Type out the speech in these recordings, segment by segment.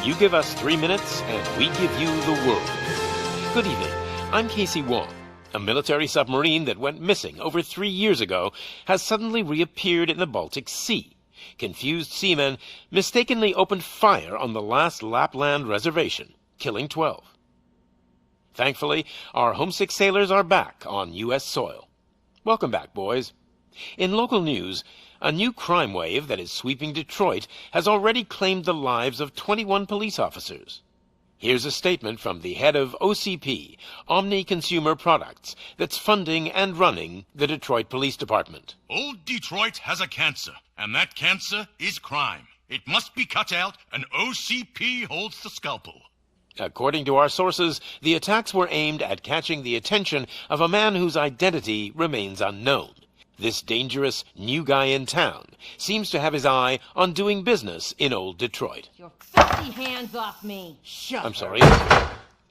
You give us 3 minutes, and we give you the world. Good evening. I'm Casey Wong. A military submarine that went missing over 3 years ago has suddenly reappeared in the Baltic Sea. Confused seamen mistakenly opened fire on the last Lapland reservation, killing 12. Thankfully, our homesick sailors are back on U.S. soil. Welcome back, boys. In local news, a new crime wave that is sweeping Detroit has already claimed the lives of 21 police officers. Here's a statement from the head of OCP, Omni Consumer Products, that's funding and running the Detroit Police Department. Old Detroit has a cancer, and that cancer is crime. It must be cut out, and OCP holds the scalpel. According to our sources, the attacks were aimed at catching the attention of a man whose identity remains unknown. This dangerous new guy in town seems to have his eye on doing business in old Detroit. Your filthy hands off me! I'm sorry.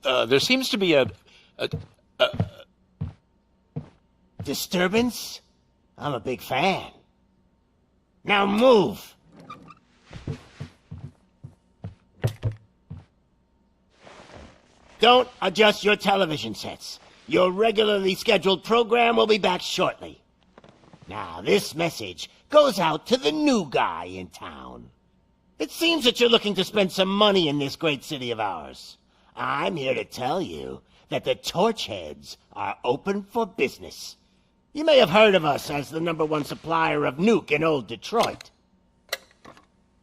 There seems to be a disturbance? I'm a big fan. Now move! Don't adjust your television sets. Your regularly scheduled program will be back shortly. Now, this message goes out to the new guy in town. It seems that you're looking to spend some money in this great city of ours. I'm here to tell you that the Torchheads are open for business. You may have heard of us as the #1 supplier of nuke in old Detroit.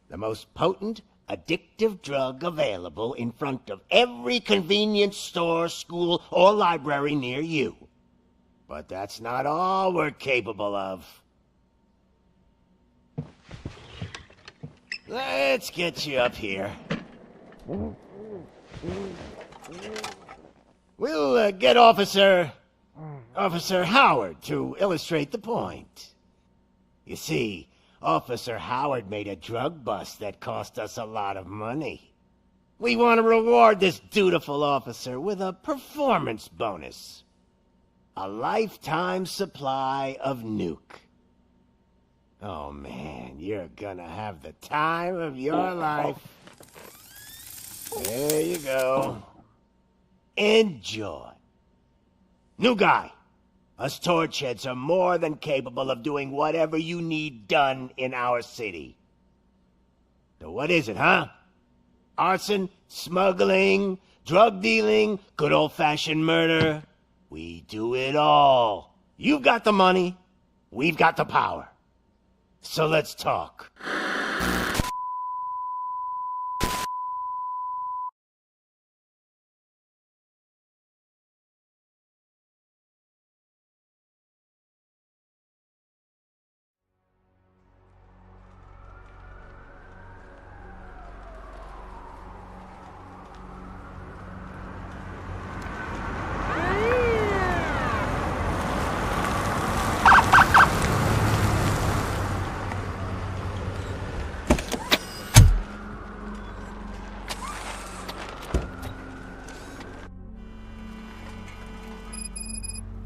The most potent, addictive drug available in front of every convenience store, school, or library near you. But that's not all we're capable of. Let's get you up here. We'll get Officer Howard to illustrate the point. You see, Officer Howard made a drug bust that cost us a lot of money. We want to reward this dutiful officer with a performance bonus. A lifetime supply of nuke. Oh man, you're gonna have the time of your life. There you go. Enjoy. New guy. Us Torchheads are more than capable of doing whatever you need done in our city. So what is it, huh? Arson, smuggling, drug dealing, good old-fashioned murder. We do it all. You've got the money, we've got the power. So let's talk.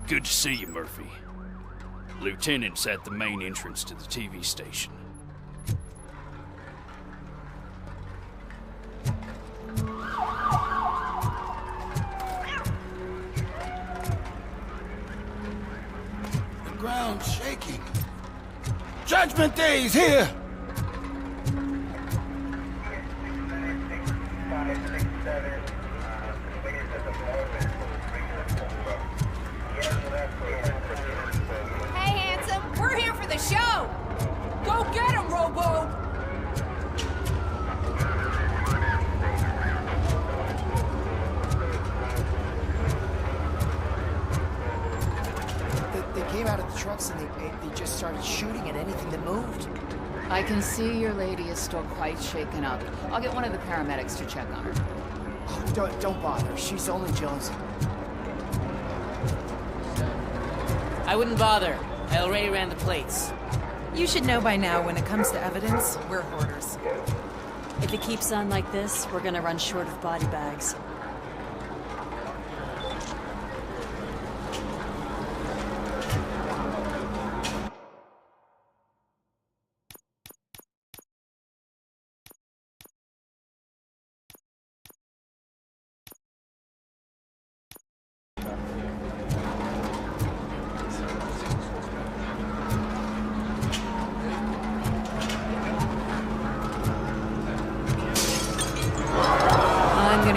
Good to see you, Murphy. Lieutenant's at the main entrance to the TV station. The ground's shaking. Judgment Day's here! Hey, handsome, we're here for the show! Go get him, Robo! They came out of the trucks and they just started shooting at anything that moved. I can see your lady is still quite shaken up. I'll get one of the paramedics to check on her. Oh, don't bother. She's only Jonesy. I wouldn't bother. I already ran the plates. You should know by now when it comes to evidence, we're hoarders. If it keeps on like this, we're gonna run short of body bags.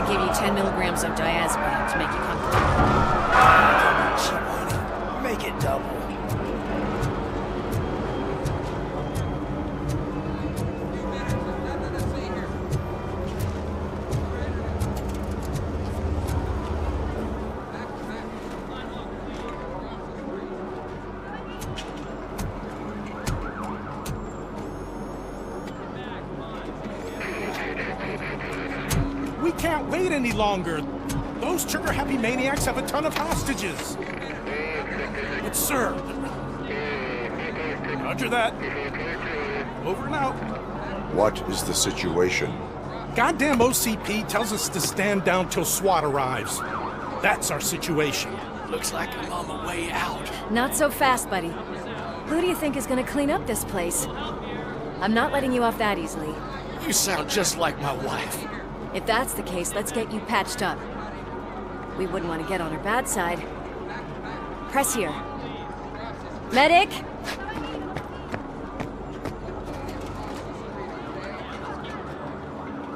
gave you 10 milligrams of diazepam to make you comfortable. Make it double. We can't wait any longer. Those trigger-happy maniacs have a ton of hostages. But sir... Roger that. Over and out. What is the situation? Goddamn OCP tells us to stand down till SWAT arrives. That's our situation. Looks like I'm on my way out. Not so fast, buddy. Who do you think is gonna clean up this place? I'm not letting you off that easily. You sound just like my wife. If that's the case, let's get you patched up. We wouldn't want to get on her bad side. Press here. Medic!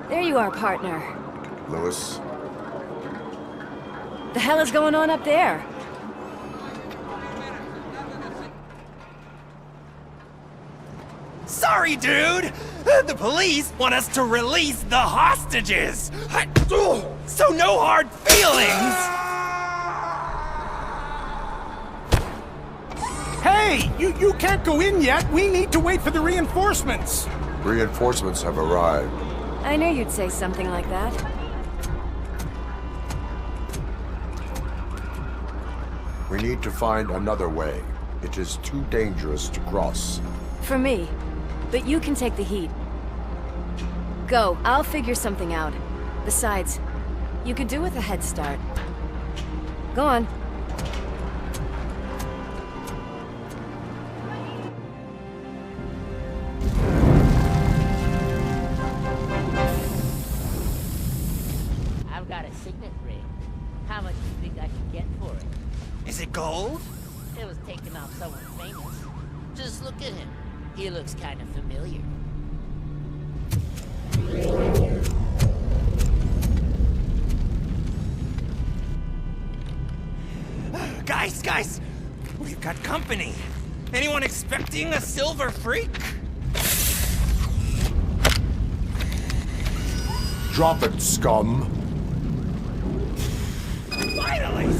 There you are, partner. Lewis? The hell is going on up there? Sorry, dude! The police want us to release the hostages! So no hard feelings! Hey! You can't go in yet! We need to wait for the reinforcements! Reinforcements have arrived. I knew you'd say something like that. We need to find another way. It is too dangerous to cross. For me. But you can take the heat. Go, I'll figure something out. Besides, you could do with a head start. Go on. I've got a signet ring. How much do you think I can get for it? Is it gold? It was taken off someone famous. Just look at him. He looks kind of familiar. Guys! We've got company. Anyone expecting a silver freak? Drop it, scum! Finally,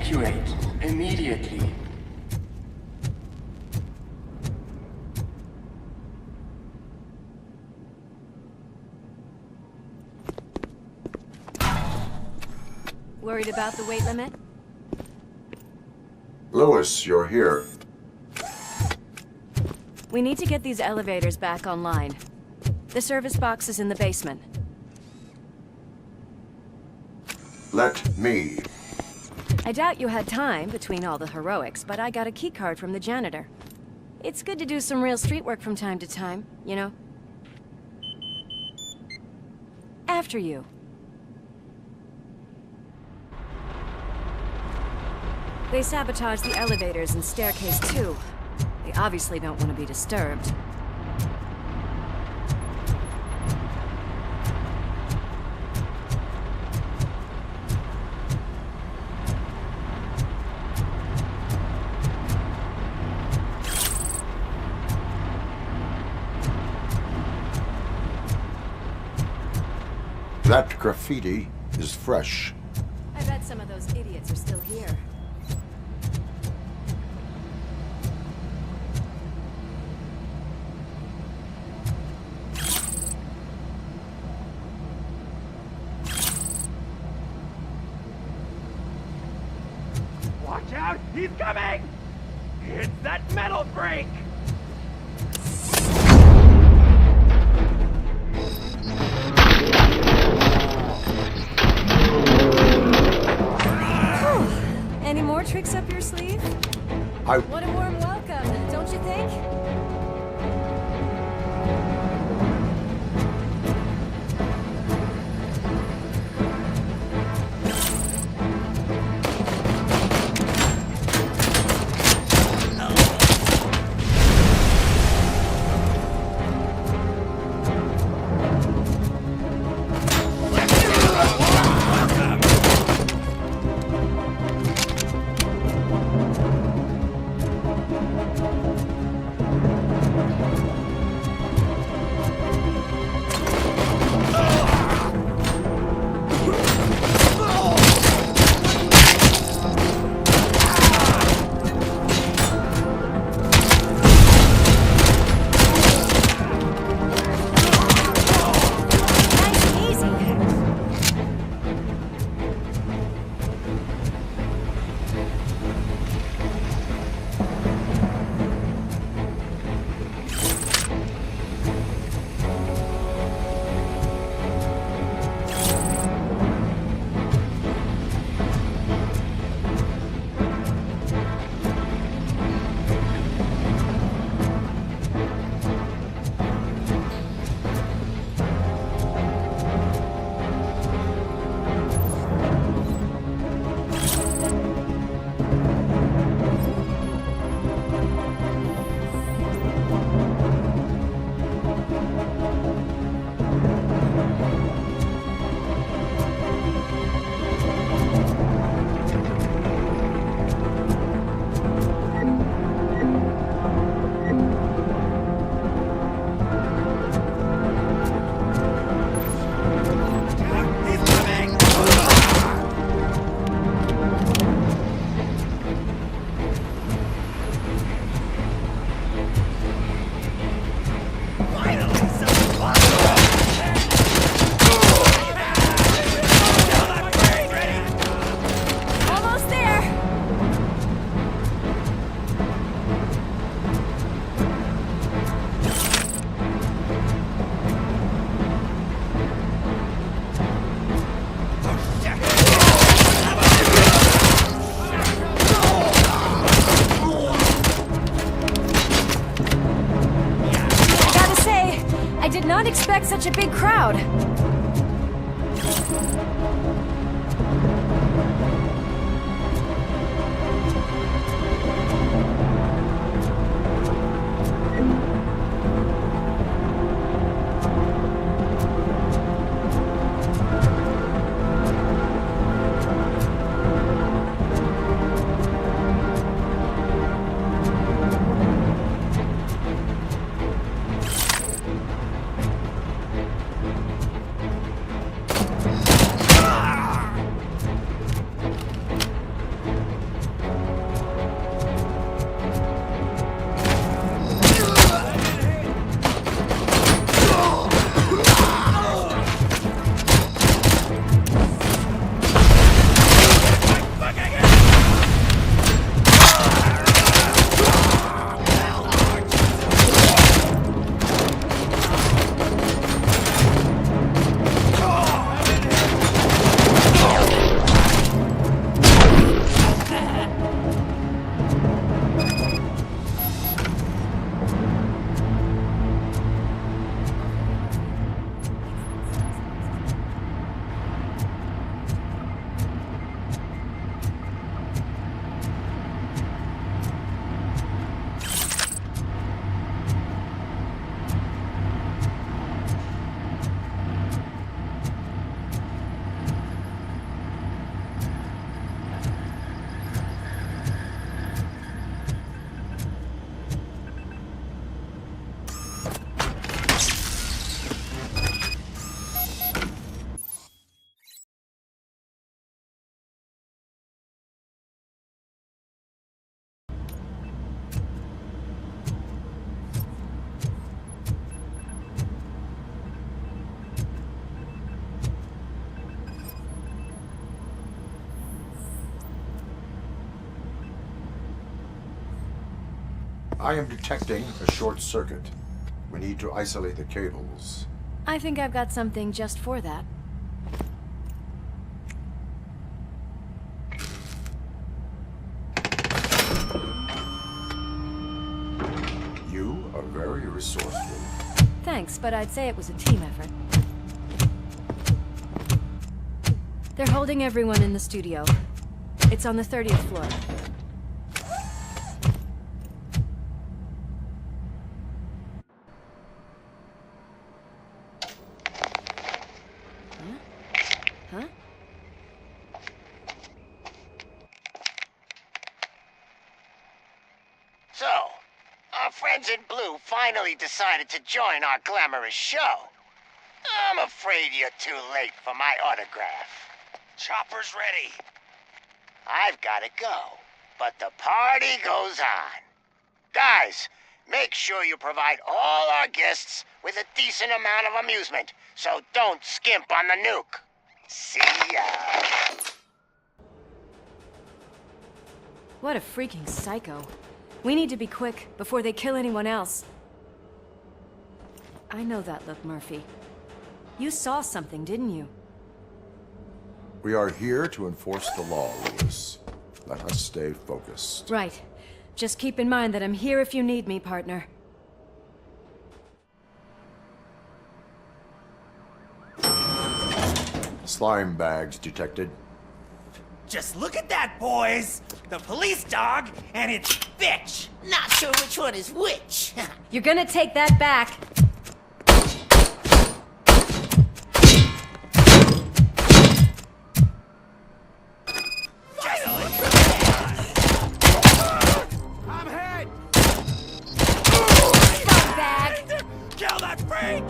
Evacuate immediately. Worried about the weight limit? Lewis, you're here. We need to get these elevators back online. The service box is in the basement. Let me. I doubt you had time between all the heroics, but I got a keycard from the janitor. It's good to do some real street work from time to time, you know? After you. They sabotaged the elevators and staircase too. They obviously don't want to be disturbed. That graffiti is fresh. I bet some of those idiots are still here. Watch out! He's coming! It's that metal freak! Any more tricks up your sleeve? What a warm welcome, don't you think? Not expect such a big crowd. I am detecting a short circuit. We need to isolate the cables. I think I've got something just for that. You are very resourceful. Thanks, but I'd say it was a team effort. They're holding everyone in the studio. It's on the 30th floor. Huh? So, our friends in blue finally decided to join our glamorous show. I'm afraid you're too late for my autograph. Chopper's ready. I've gotta go, but the party goes on. Guys, make sure you provide all our guests with a decent amount of amusement, so don't skimp on the nuke. See ya. What a freaking psycho. We need to be quick before they kill anyone else. I know that look, Murphy. You saw something, didn't you? We are here to enforce the law, Lewis. Let us stay focused. Right. Just keep in mind that I'm here if you need me, partner. Slime bags detected. Just look at that, boys! The police dog and its bitch! Not sure which one is which. You're gonna take that back. I'm hit! Scumbag! Kill that freak!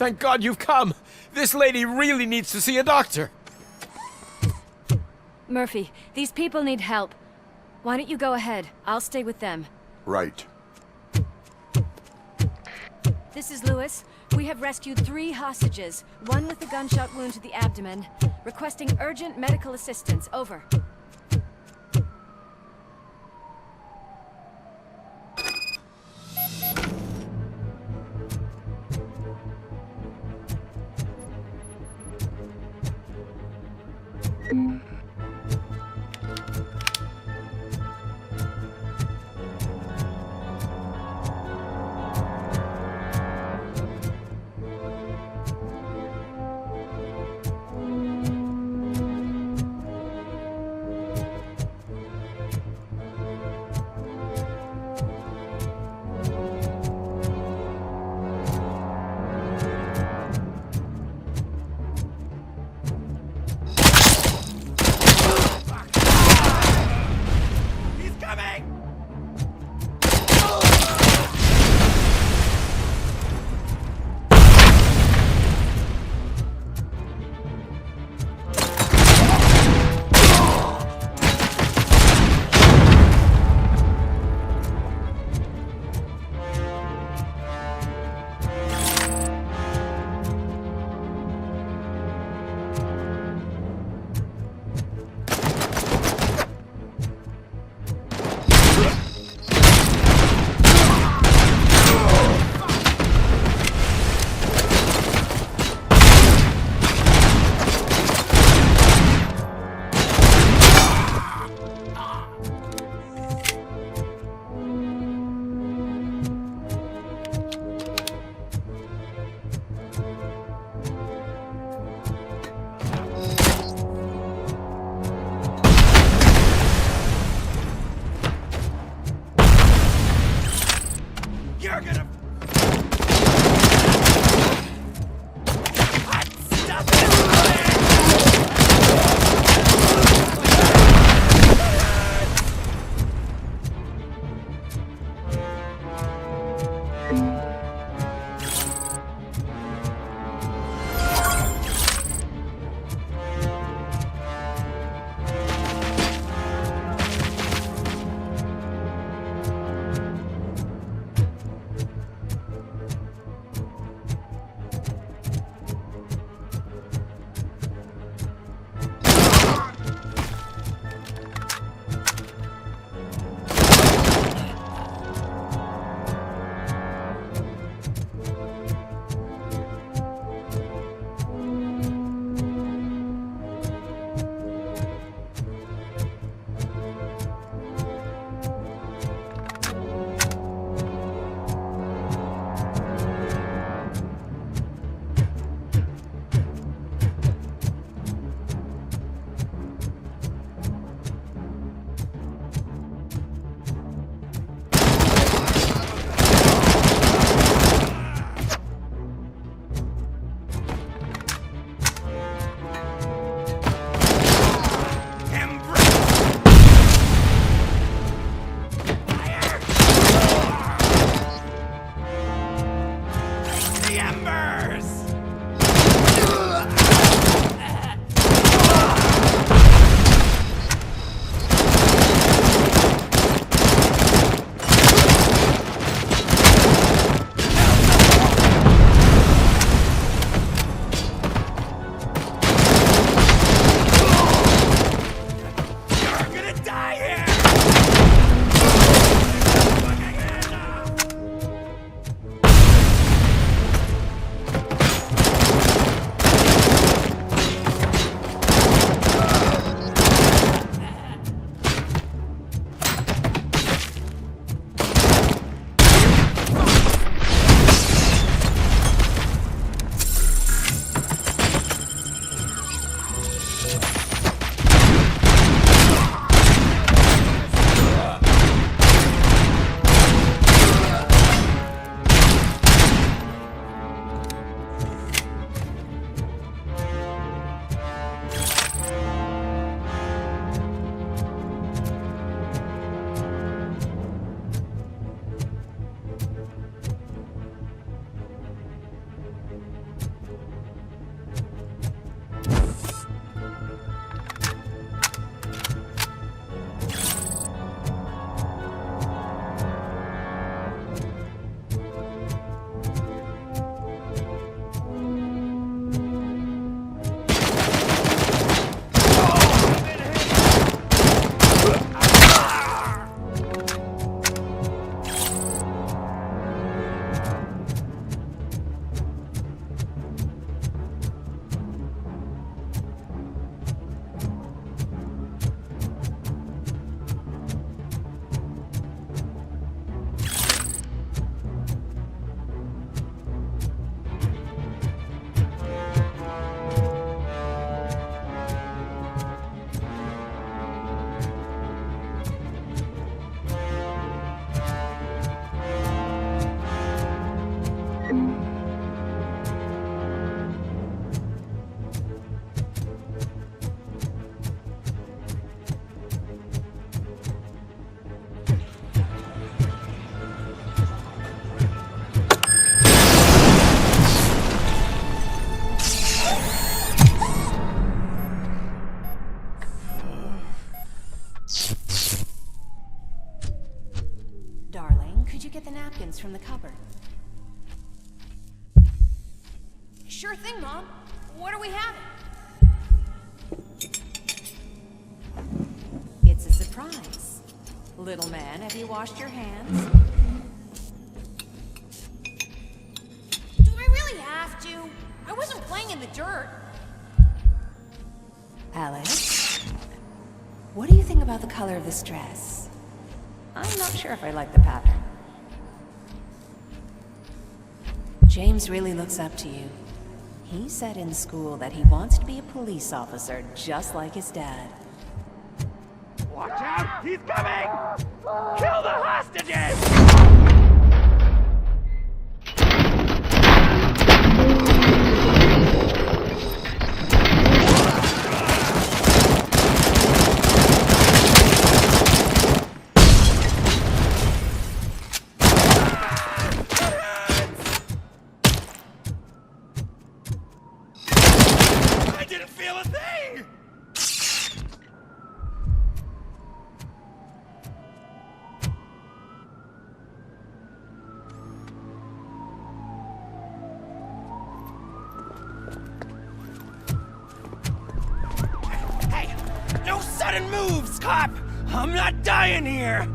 Thank God you've come. This lady really needs to see a doctor. Murphy, these people need help. Why don't you go ahead? I'll stay with them. Right. This is Lewis. We have rescued 3 hostages, one with a gunshot wound to the abdomen. Requesting urgent medical assistance. Over. napkins from the cupboard. Sure thing, Mom. What are we having? It's a surprise. Little man, have you washed your hands? Do I really have to? I wasn't playing in the dirt. Alex, what do you think about the color of this dress? I'm not sure if I like the pattern. James really looks up to you. He said in school that he wants to be a police officer just like his dad. Watch out! He's coming! Kill the hostages! I didn't feel a thing! No sudden moves, cop! I'm not dying here!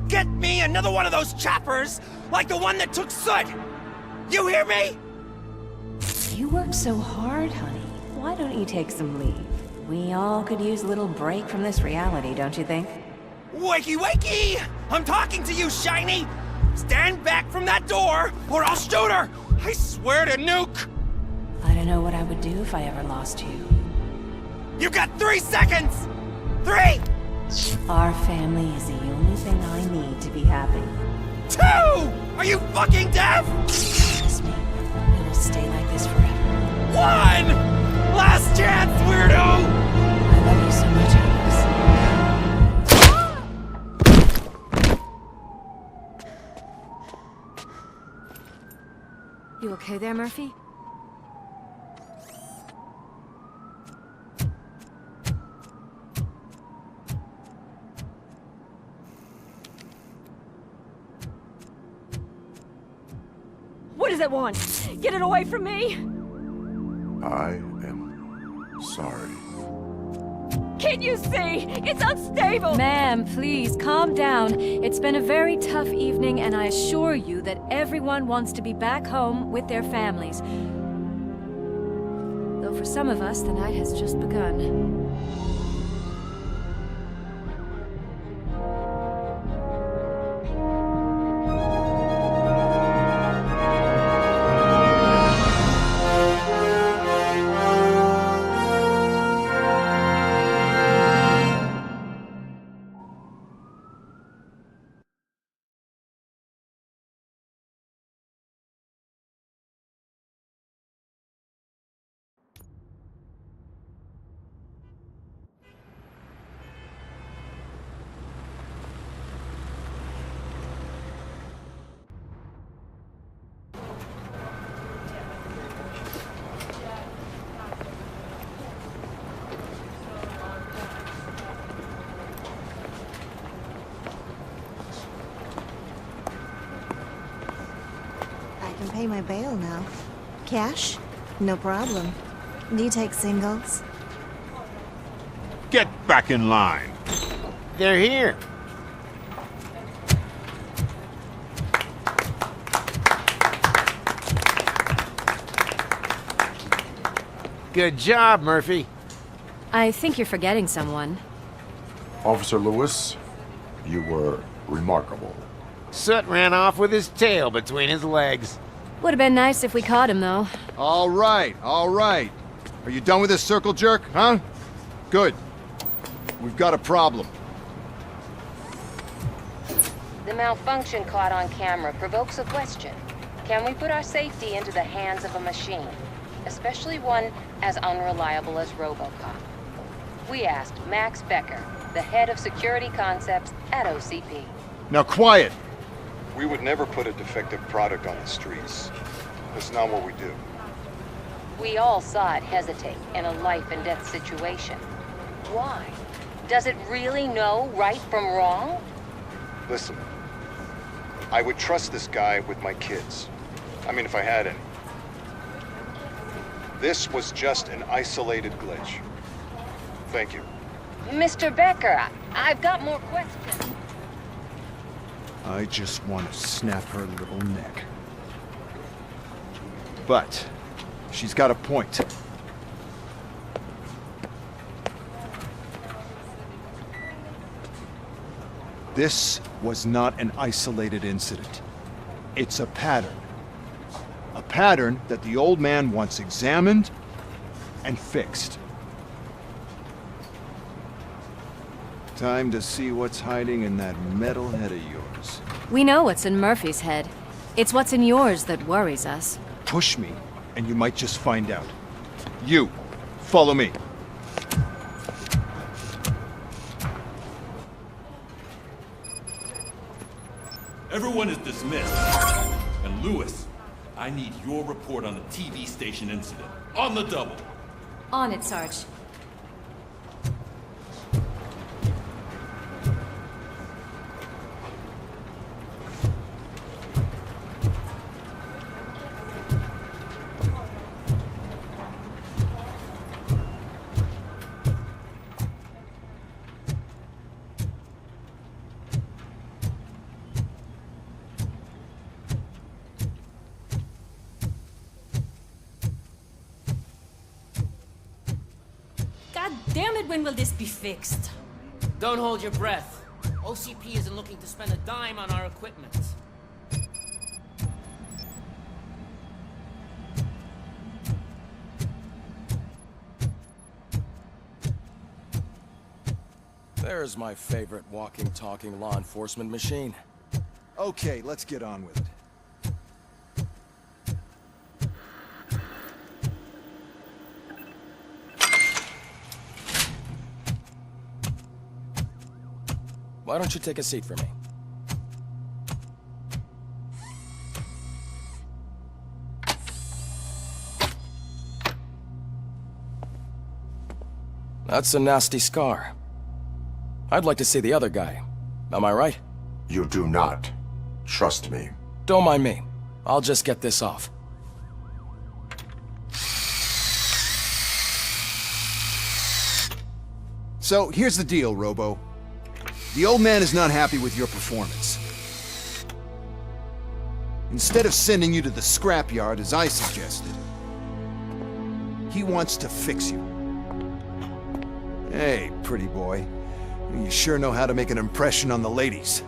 Get me another one of those choppers, like the one that took Soot! You hear me? You work so hard, honey. Why don't you take some leave? We all could use a little break from this reality, don't you think? Wakey wakey! I'm talking to you, Shiny! Stand back from that door, or I'll shoot her! I swear to nuke! I don't know what I would do if I ever lost you. You got 3 seconds! 3! Our family is the only thing I need to be happy. 2! Are you fucking deaf? Trust me, we will stay like this forever. 1! Last chance, weirdo! I love you so much, Alex. You okay there, Murphy? What does it want? Get it away from me! I am sorry. Can't you see? It's unstable! Ma'am, please, calm down. It's been a very tough evening, and I assure you that everyone wants to be back home with their families. Though for some of us, the night has just begun. Pay my bail now. Cash? No problem. Do you take singles? Get back in line. They're here. Good job, Murphy. I think you're forgetting someone. Officer Lewis, you were remarkable. Soot ran off with his tail between his legs. Would have been nice if we caught him, though. All right, all right. Are you done with this circle jerk, huh? Good. We've got a problem. The malfunction caught on camera provokes a question. Can we put our safety into the hands of a machine? Especially one as unreliable as Robocop. We asked Max Becker, the head of security concepts at OCP. Now quiet! We would never put a defective product on the streets. That's not what we do. We all saw it hesitate in a life-and-death situation. Why? Does it really know right from wrong? Listen, I would trust this guy with my kids. I mean, if I had any. This was just an isolated glitch. Thank you. Mr. Becker, I've got more questions. I just want to snap her little neck. But she's got a point. This was not an isolated incident. It's a pattern. A pattern that the old man wants examined and fixed. Time to see what's hiding in that metal head of yours. We know what's in Murphy's head. It's what's in yours that worries us. Push me, and you might just find out. You, follow me. Everyone is dismissed. And Lewis, I need your report on the TV station incident. On the double. On it, Sarge. God damn it, when will this be fixed? Don't hold your breath. OCP isn't looking to spend a dime on our equipment. There's my favorite walking, talking law enforcement machine. Okay, let's get on with it. Why don't you take a seat for me? That's a nasty scar. I'd like to see the other guy. Am I right? You do not. Trust me. Don't mind me. I'll just get this off. So, here's the deal, Robo. The old man is not happy with your performance. Instead of sending you to the scrapyard as I suggested, he wants to fix you. Hey, pretty boy. You sure know how to make an impression on the ladies.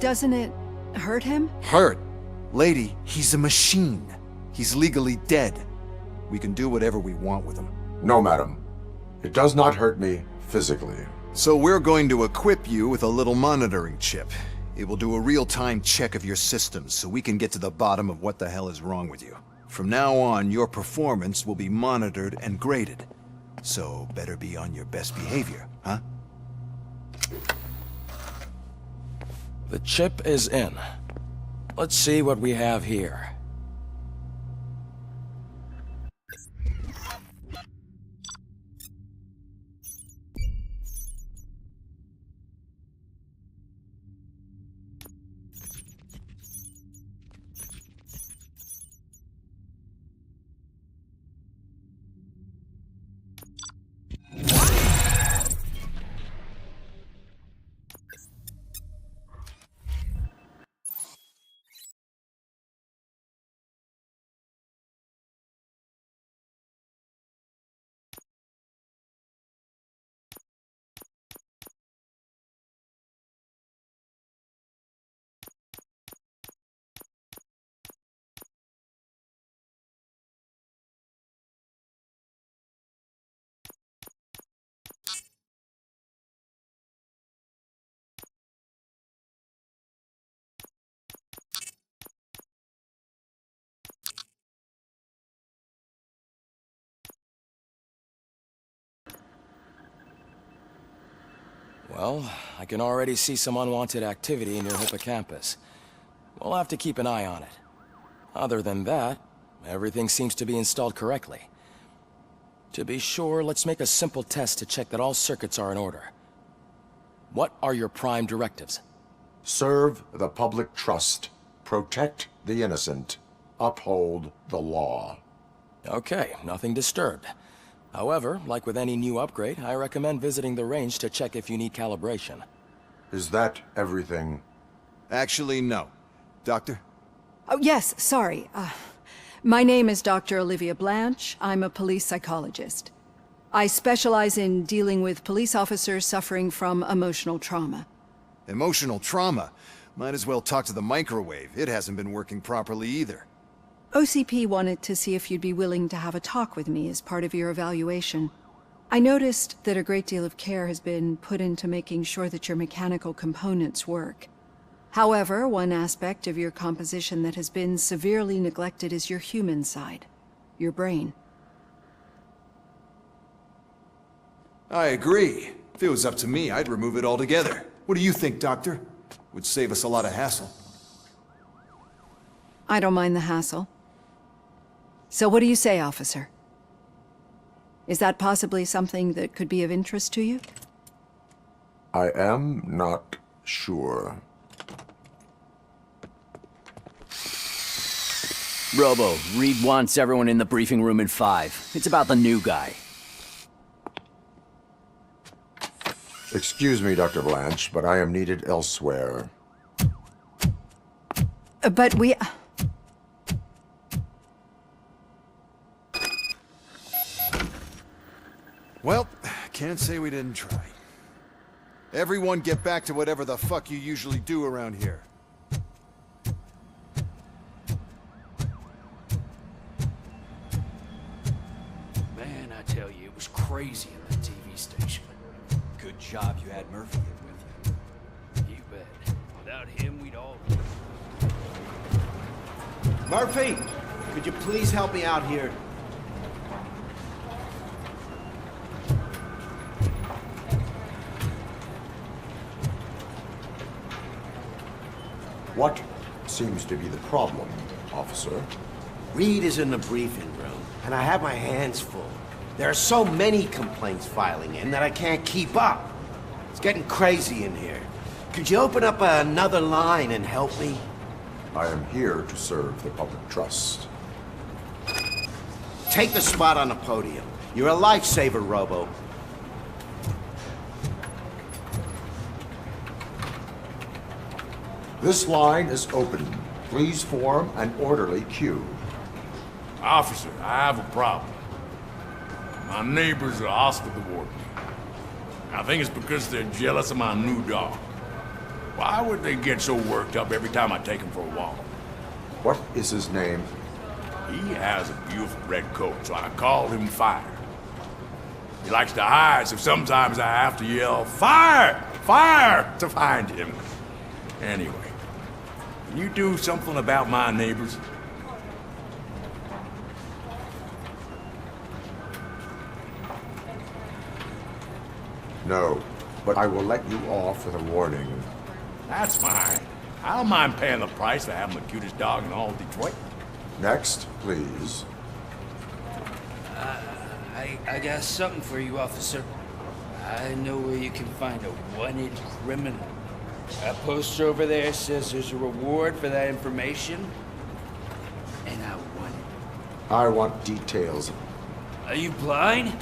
Doesn't it hurt him? Hurt? Lady, he's a machine. He's legally dead. We can do whatever we want with him. No, madam. It does not hurt me physically. So we're going to equip you with a little monitoring chip. It will do a real-time check of your systems so we can get to the bottom of what the hell is wrong with you. From now on, your performance will be monitored and graded. So better be on your best behavior, huh? The chip is in. Let's see what we have here. Well, I can already see some unwanted activity in your hippocampus. We'll have to keep an eye on it. Other than that, everything seems to be installed correctly. To be sure, let's make a simple test to check that all circuits are in order. What are your prime directives? Serve the public trust. Protect the innocent. Uphold the law. Okay, nothing disturbed. However, like with any new upgrade, I recommend visiting the range to check if you need calibration. Is that everything? Actually, no. Doctor? Oh, yes, sorry. My name is Dr. Olivia Blanche. I'm a police psychologist. I specialize in dealing with police officers suffering from emotional trauma. Emotional trauma? Might as well talk to the microwave. It hasn't been working properly either. OCP wanted to see if you'd be willing to have a talk with me as part of your evaluation. I noticed that a great deal of care has been put into making sure that your mechanical components work. However, one aspect of your composition that has been severely neglected is your human side, your brain. I agree. If it was up to me, I'd remove it altogether. What do you think, Doctor? Would save us a lot of hassle. I don't mind the hassle. So what do you say, officer? Is that possibly something that could be of interest to you? I am not sure. Robo, Reed wants everyone in the briefing room in 5. It's about the new guy. Excuse me, Dr. Blanche, but I am needed elsewhere. But we... Well, can't say we didn't try. Everyone get back to whatever the fuck you usually do around here. Man, I tell you, it was crazy in the TV station. Good job you had Murphy in with you. You bet. Without him, we'd all... Murphy, could you please help me out here? What seems to be the problem, officer? Reed is in the briefing room, and I have my hands full. There are so many complaints filing in that I can't keep up. It's getting crazy in here. Could you open up another line and help me? I am here to serve the public trust. Take the spot on the podium. You're a lifesaver, Robo. This line is open. Please form an orderly queue. Officer, I have a problem. My neighbors are hostile toward me. I think it's because they're jealous of my new dog. Why would they get so worked up every time I take him for a walk? What is his name? He has a beautiful red coat, so I call him Fire. He likes to hide, so sometimes I have to yell, "Fire! Fire!" to find him. Anyway, can you do something about my neighbors? No, but I will let you off with a warning. That's fine. I don't mind paying the price for having the cutest dog in all of Detroit. Next, please. I got something for you, officer. I know where you can find a wanted criminal. That poster over there says there's a reward for that information, and I want it. I want details. Are you blind?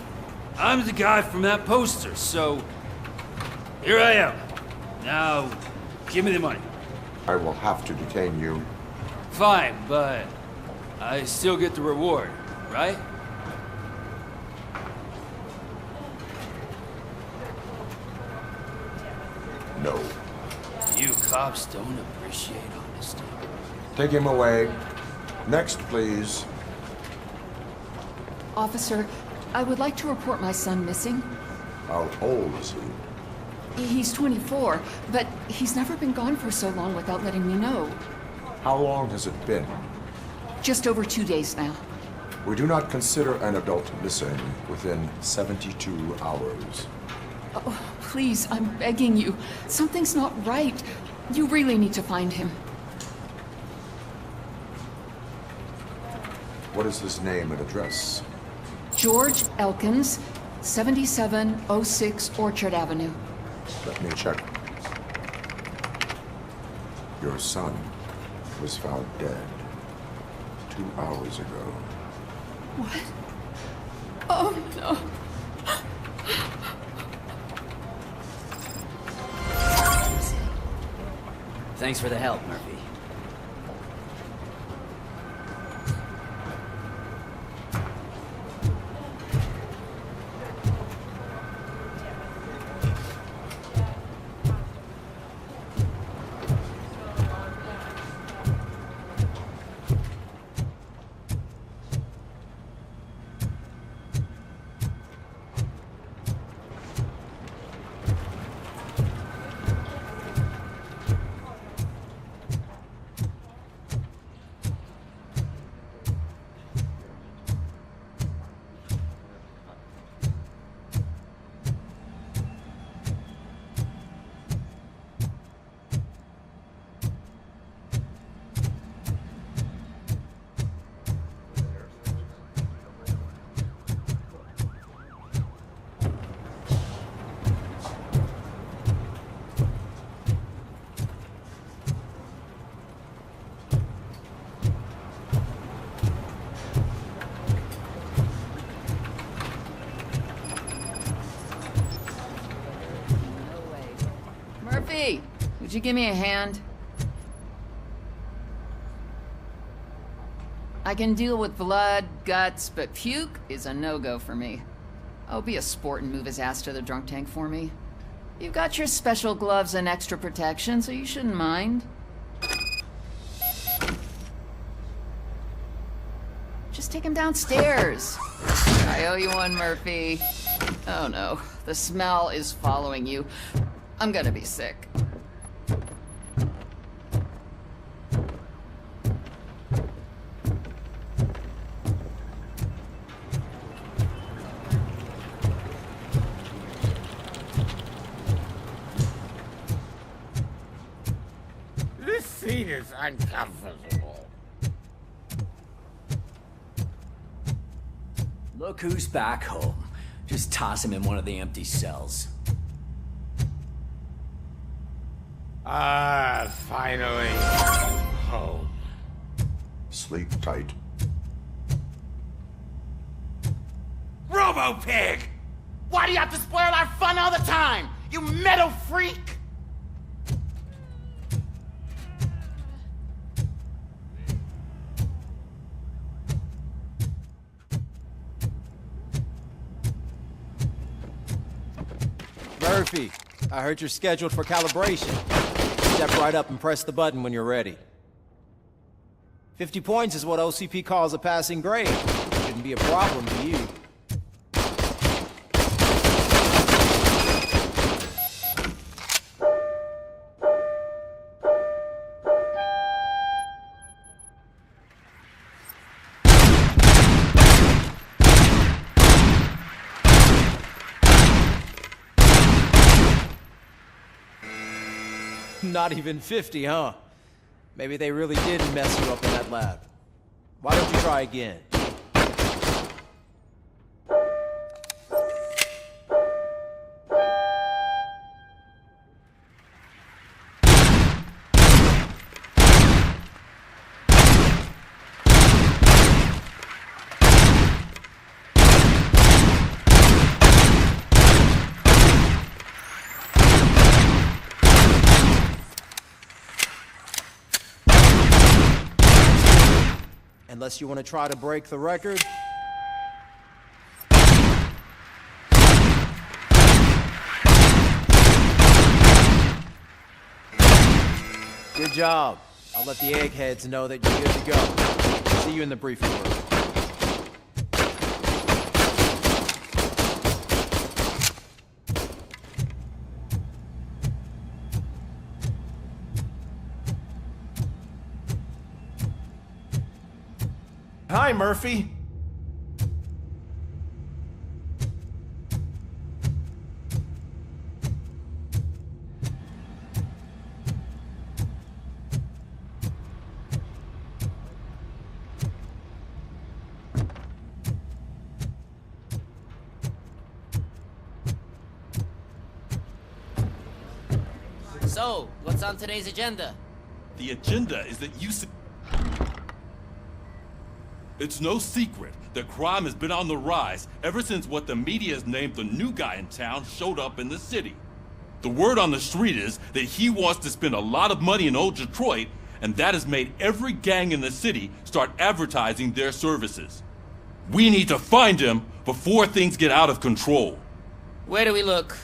I'm the guy from that poster, so here I am. Now, give me the money. I will have to detain you. Fine, but I still get the reward, right? No. You cops don't appreciate honesty. Take him away. Next, please. Officer, I would like to report my son missing. How old is he? He's 24, but he's never been gone for so long without letting me know. How long has it been? Just over 2 days now. We do not consider an adult missing within 72 hours. Oh, please, I'm begging you. Something's not right. You really need to find him. What is his name and address? George Elkins, 7706 Orchard Avenue. Let me check. Your son was found dead 2 hours ago. What? Oh, no. Thanks for the help, Murphy. Murphy, would you give me a hand? I can deal with blood, guts, but puke is a no-go for me. Oh, be a sport and move his ass to the drunk tank for me. You've got your special gloves and extra protection, so you shouldn't mind. Just take him downstairs. I owe you one, Murphy. Oh no, the smell is following you. I'm gonna be sick. This seat is uncomfortable. Look who's back home. Just toss him in one of the empty cells. Finally. Home. Sleep tight. Robo-Pig! Why do you have to spoil our fun all the time? You metal freak! Murphy, I heard you're scheduled for calibration. Step right up and press the button when you're ready. 50 points is what OCP calls a passing grade. Shouldn't be a problem to you. Not even 50, huh? Maybe they really did mess you up in that lab. Why don't you try again? Unless you want to try to break the record. Good job. I'll let the eggheads know that you're good to go. See you in the briefing room. Hi, Murphy. So, what's on today's agenda? The agenda is that It's no secret that crime has been on the rise ever since what the media has named the new guy in town showed up in the city. The word on the street is that he wants to spend a lot of money in old Detroit, and that has made every gang in the city start advertising their services. We need to find him before things get out of control. Where do we look?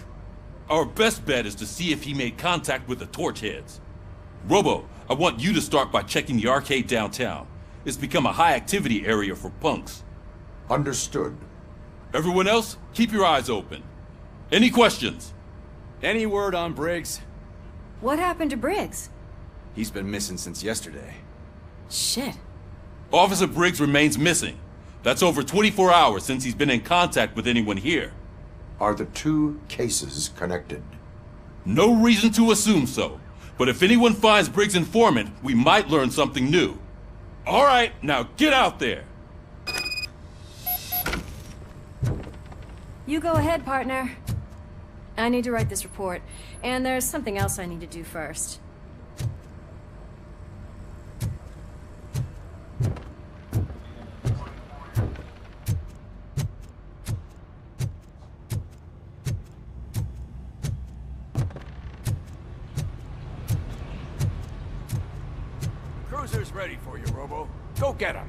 Our best bet is to see if he made contact with the Torchheads. Robo, I want you to start by checking the arcade downtown. It's become a high-activity area for punks. Understood. Everyone else, keep your eyes open. Any questions? Any word on Briggs? What happened to Briggs? He's been missing since yesterday. Shit. Officer Briggs remains missing. That's over 24 hours since he's been in contact with anyone here. Are the two cases connected? No reason to assume so. But if anyone finds Briggs' informant, we might learn something new. All right, now get out there! You go ahead, partner. I need to write this report, and there's something else I need to do first. Cruiser's ready for you, Robo. Go get him.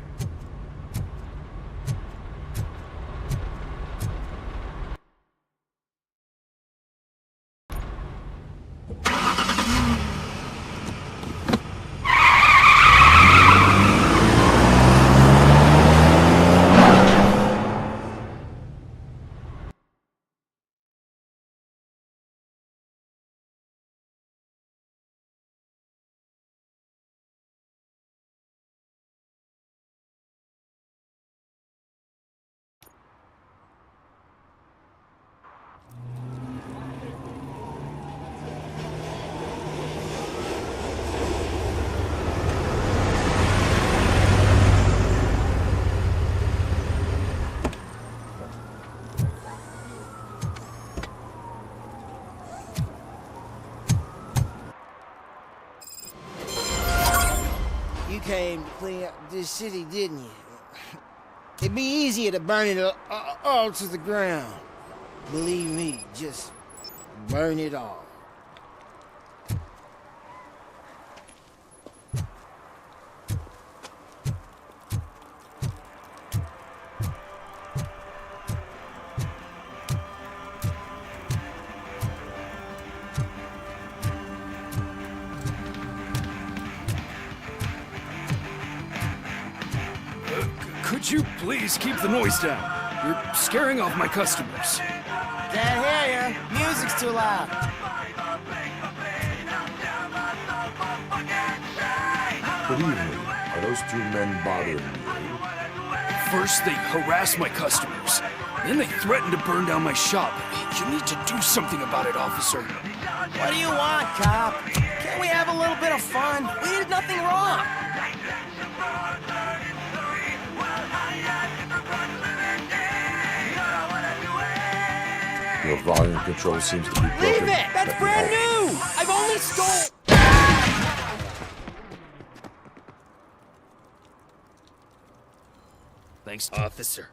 You came to clean up this city, didn't you? It'd be easier to burn it all to the ground. Believe me, just burn it all. Could you please keep the noise down? You're scaring off my customers. Can't hear you. Music's too loud. Good evening. Are those two men bothering you? First, they harass my customers. Then they threaten to burn down my shop. You need to do something about it, officer. What do you want, cop? Can't we have a little bit of fun? We did nothing wrong. Your volume control seems to be broken. Leave it! That's brand new! I've only stole... Thanks, officer.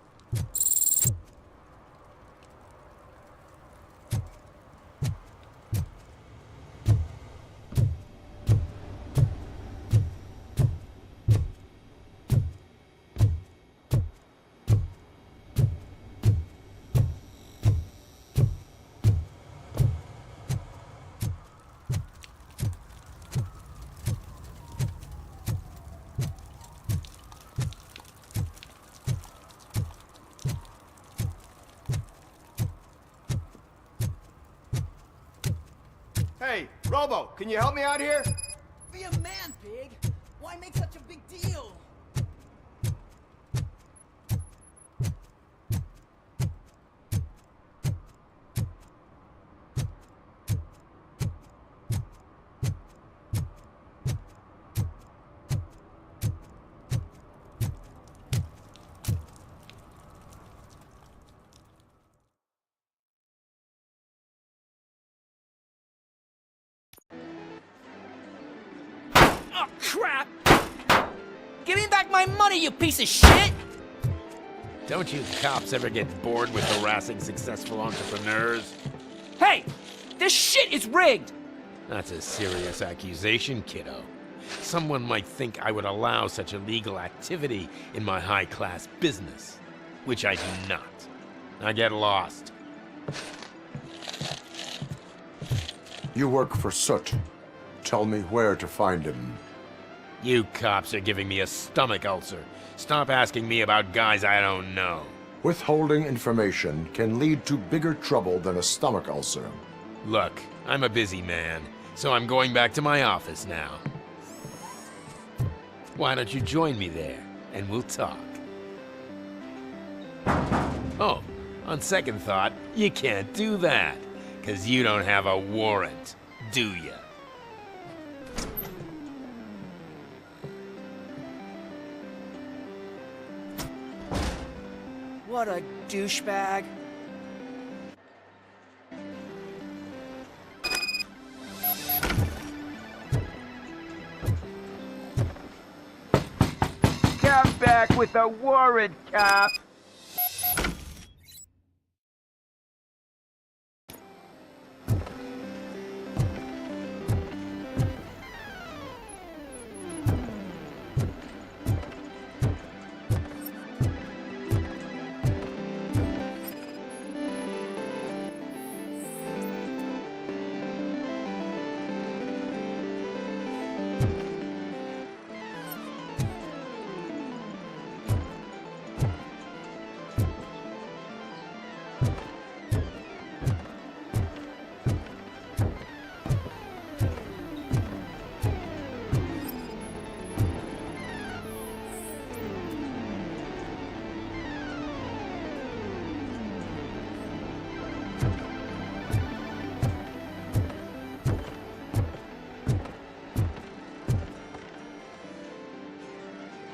Hey, Robo, can you help me out here? Be a man, Pig. Why make such a big deal? Oh, crap! Give me back my money, you piece of shit! Don't you cops ever get bored with harassing successful entrepreneurs? Hey! This shit is rigged! That's a serious accusation, kiddo. Someone might think I would allow such illegal activity in my high-class business, which I do not. I get lost. You work for Soot. Tell me where to find him. You cops are giving me a stomach ulcer. Stop asking me about guys I don't know. Withholding information can lead to bigger trouble than a stomach ulcer. Look, I'm a busy man, so I'm going back to my office now. Why don't you join me there, and we'll talk. Oh, on second thought, you can't do that, 'cause you don't have a warrant, do ya? What a douchebag. Come back with a warrant, cop!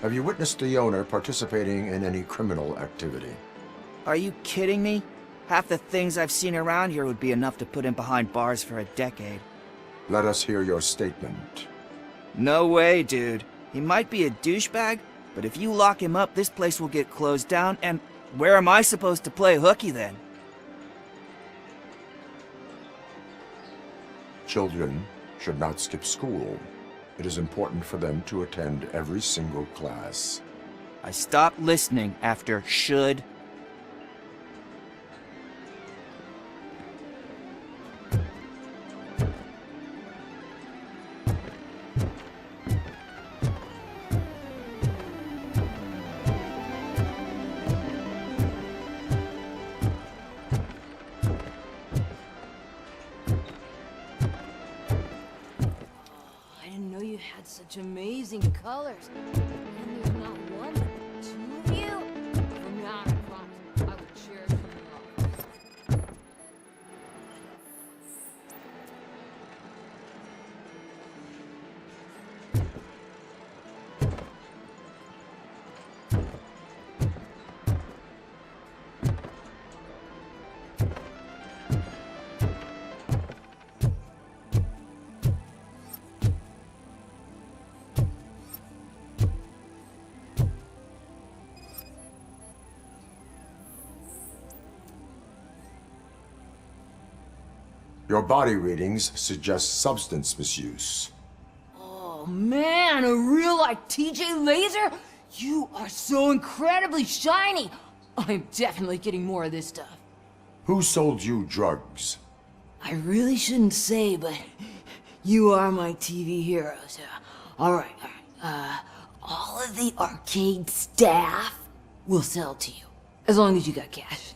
Have you witnessed the owner participating in any criminal activity? Are you kidding me? Half the things I've seen around here would be enough to put him behind bars for a decade. Let us hear your statement. No way, dude. He might be a douchebag, but if you lock him up, this place will get closed down, and where am I supposed to play hooky then? Children should not skip school. It is important for them to attend every single class. I stopped listening after should. Such amazing colors. And there's not one, but two of you. From now on, I promise, I will cherish your love. Your body readings suggest substance misuse. Oh man, a real like TJ Laser? You are so incredibly shiny. I'm definitely getting more of this stuff. Who sold you drugs? I really shouldn't say, but you are my TV heroes. All right. All of the arcade staff will sell to you, as long as you got cash.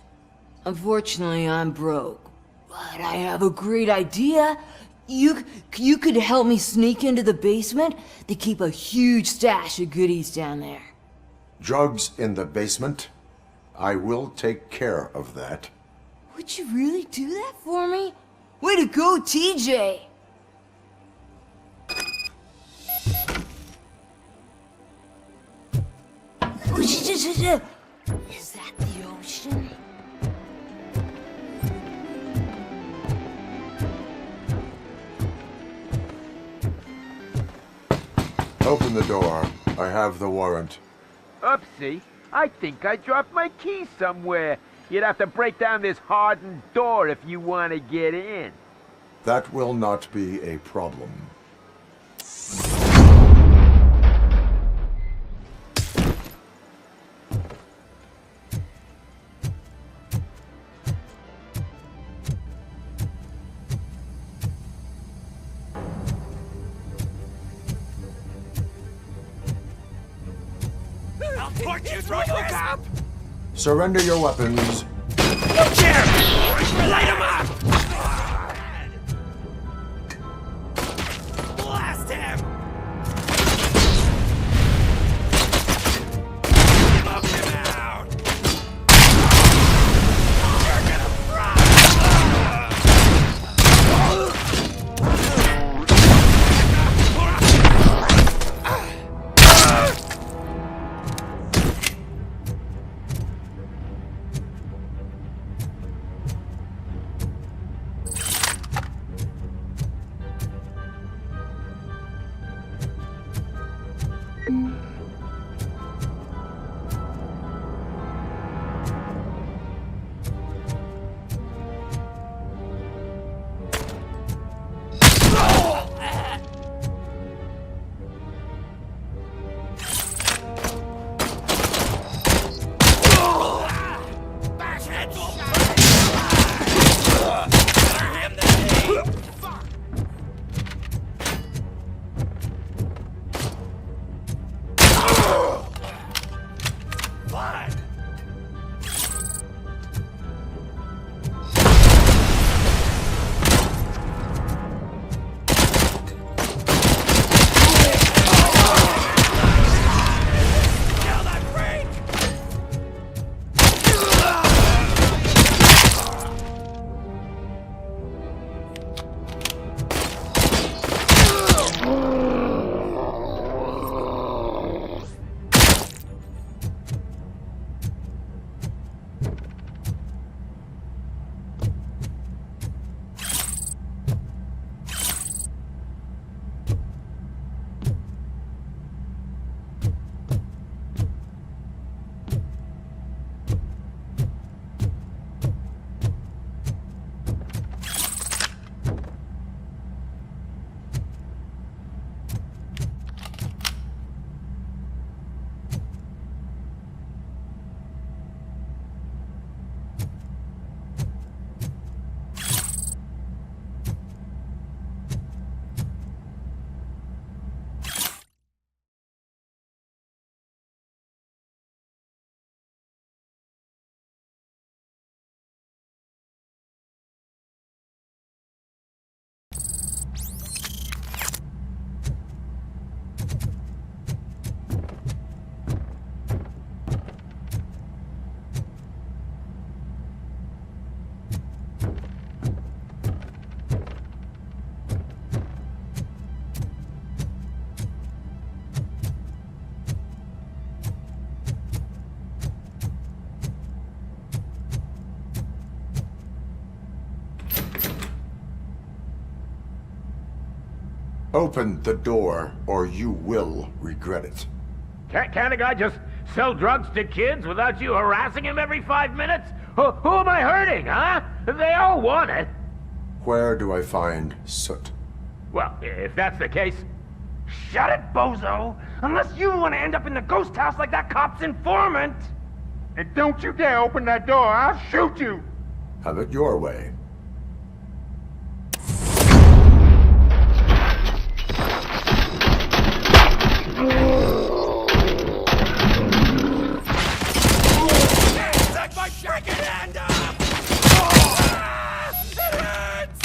Unfortunately, I'm broke. But I have a great idea. You could help me sneak into the basement. They keep a huge stash of goodies down there. Drugs in the basement? I will take care of that. Would you really do that for me? Way to go, TJ! Is that the ocean? Open the door. I have the warrant. Oopsie. I think I dropped my key somewhere. You'd have to break down this hardened door if you want to get in. That will not be a problem. I'll torch you, Robocop! Surrender your weapons. Look here! Light him up! Blast him! Smoke him out! You're gonna fry! Open the door, or you will regret it. Can't a guy just sell drugs to kids without you harassing him every 5 minutes? Who am I hurting, huh? They all want it. Where do I find Soot? Well, if that's the case, shut it, bozo! Unless you want to end up in the ghost house like that cop's informant! And don't you dare open that door, I'll shoot you! Have it your way. Take my freaking hand off! Ah, it hurts!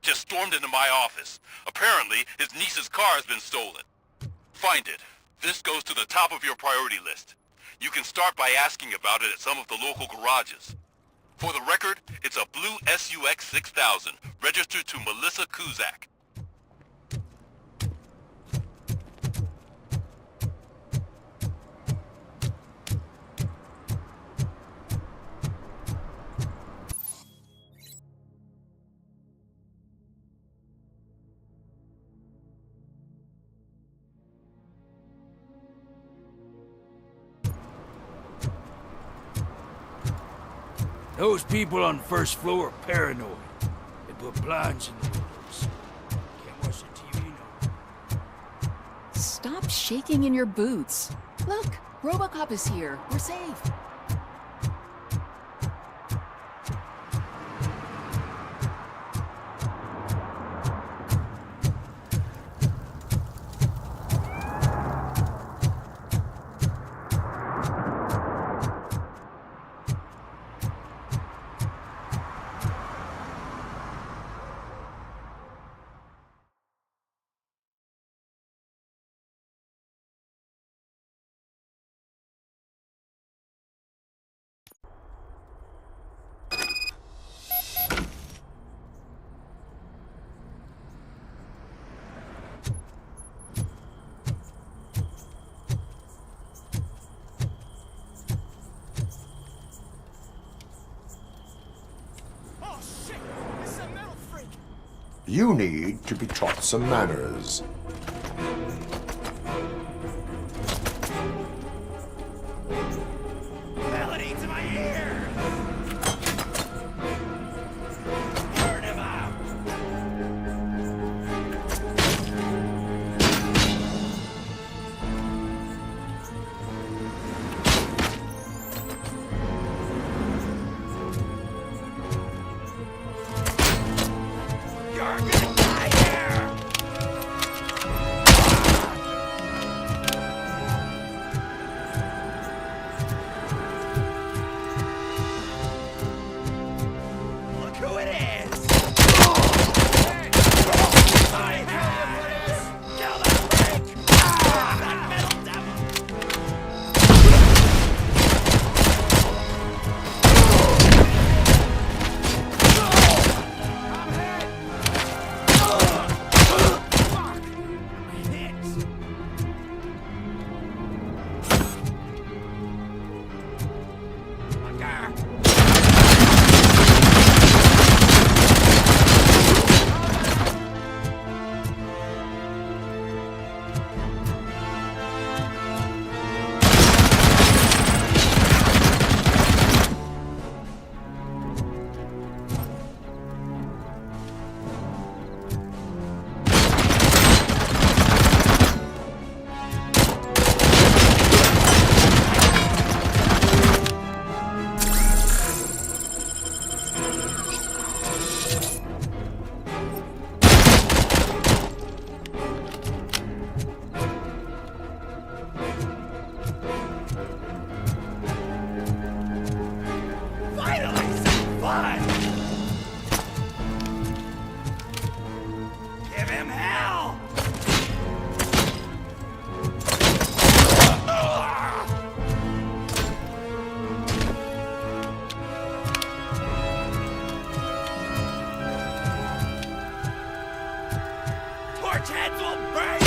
just stormed into my office. Apparently, his niece's car has been stolen. Find it. This goes to the top of your priority list. You can start by asking about it at some of the local garages. For the record, it's a blue SUX 6000, registered to Melissa Kuzak. Those people on the first floor are paranoid. They put blinds in the windows. Can't watch the TV no. Stop shaking in your boots. Look, Robocop is here. We're safe. You need to be taught some manners. Melody to my ear! Burn him out! You're gonna die here! Look who it is! My hands! Kill that freak! That metal devil! Finally, some fun! Give him hell! Torch heads will burn!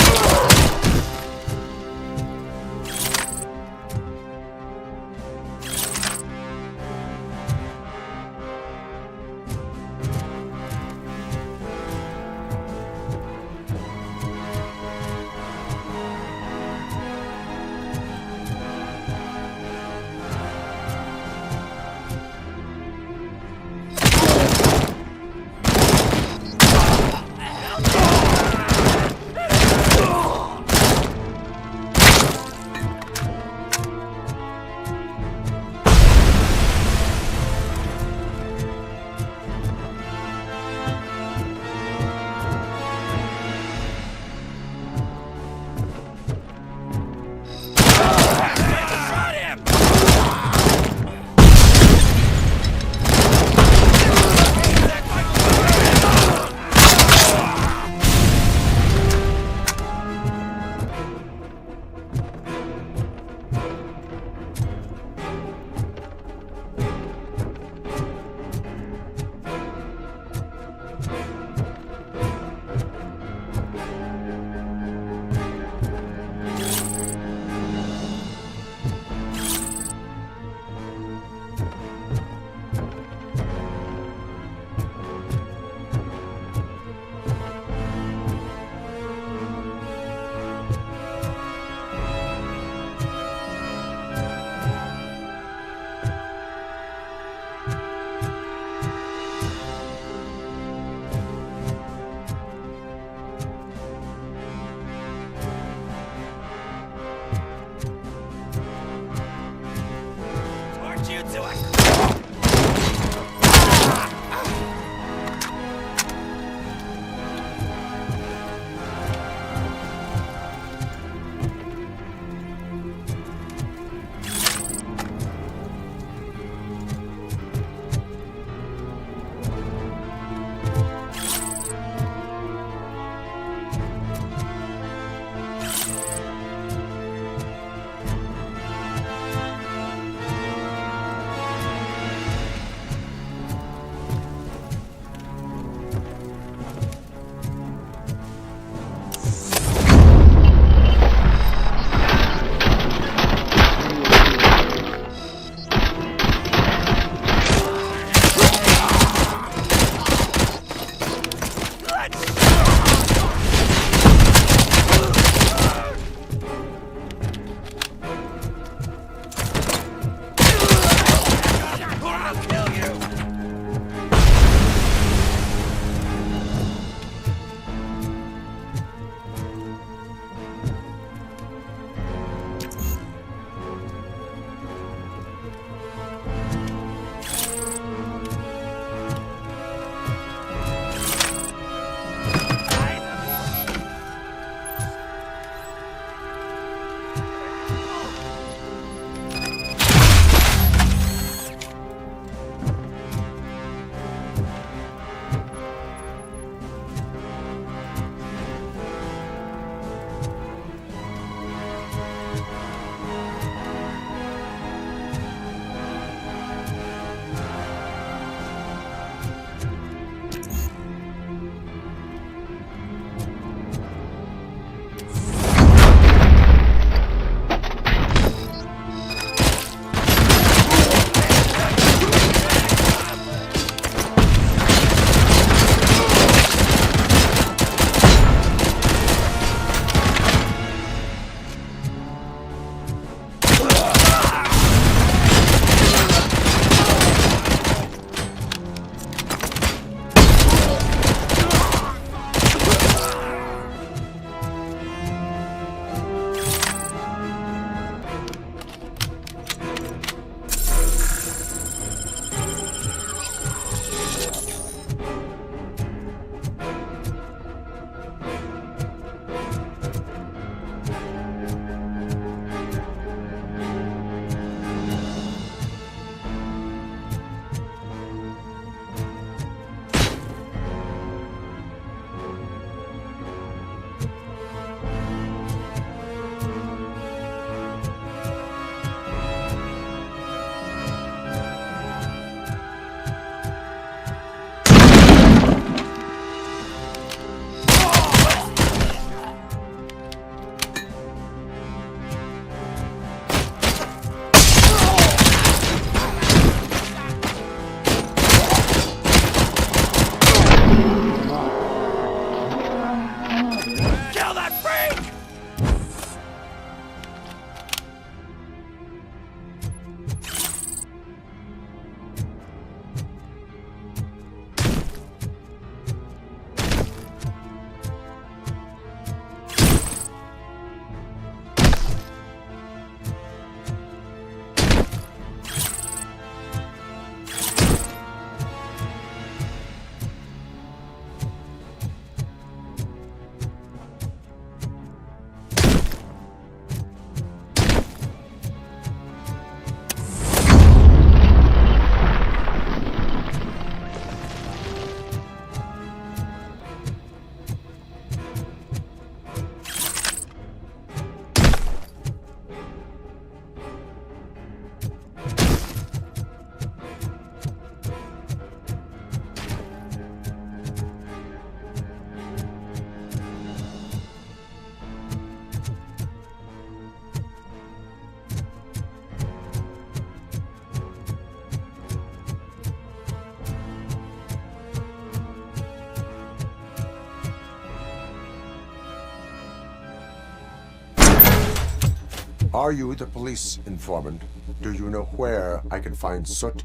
Are you the police informant? Do you know where I can find Soot?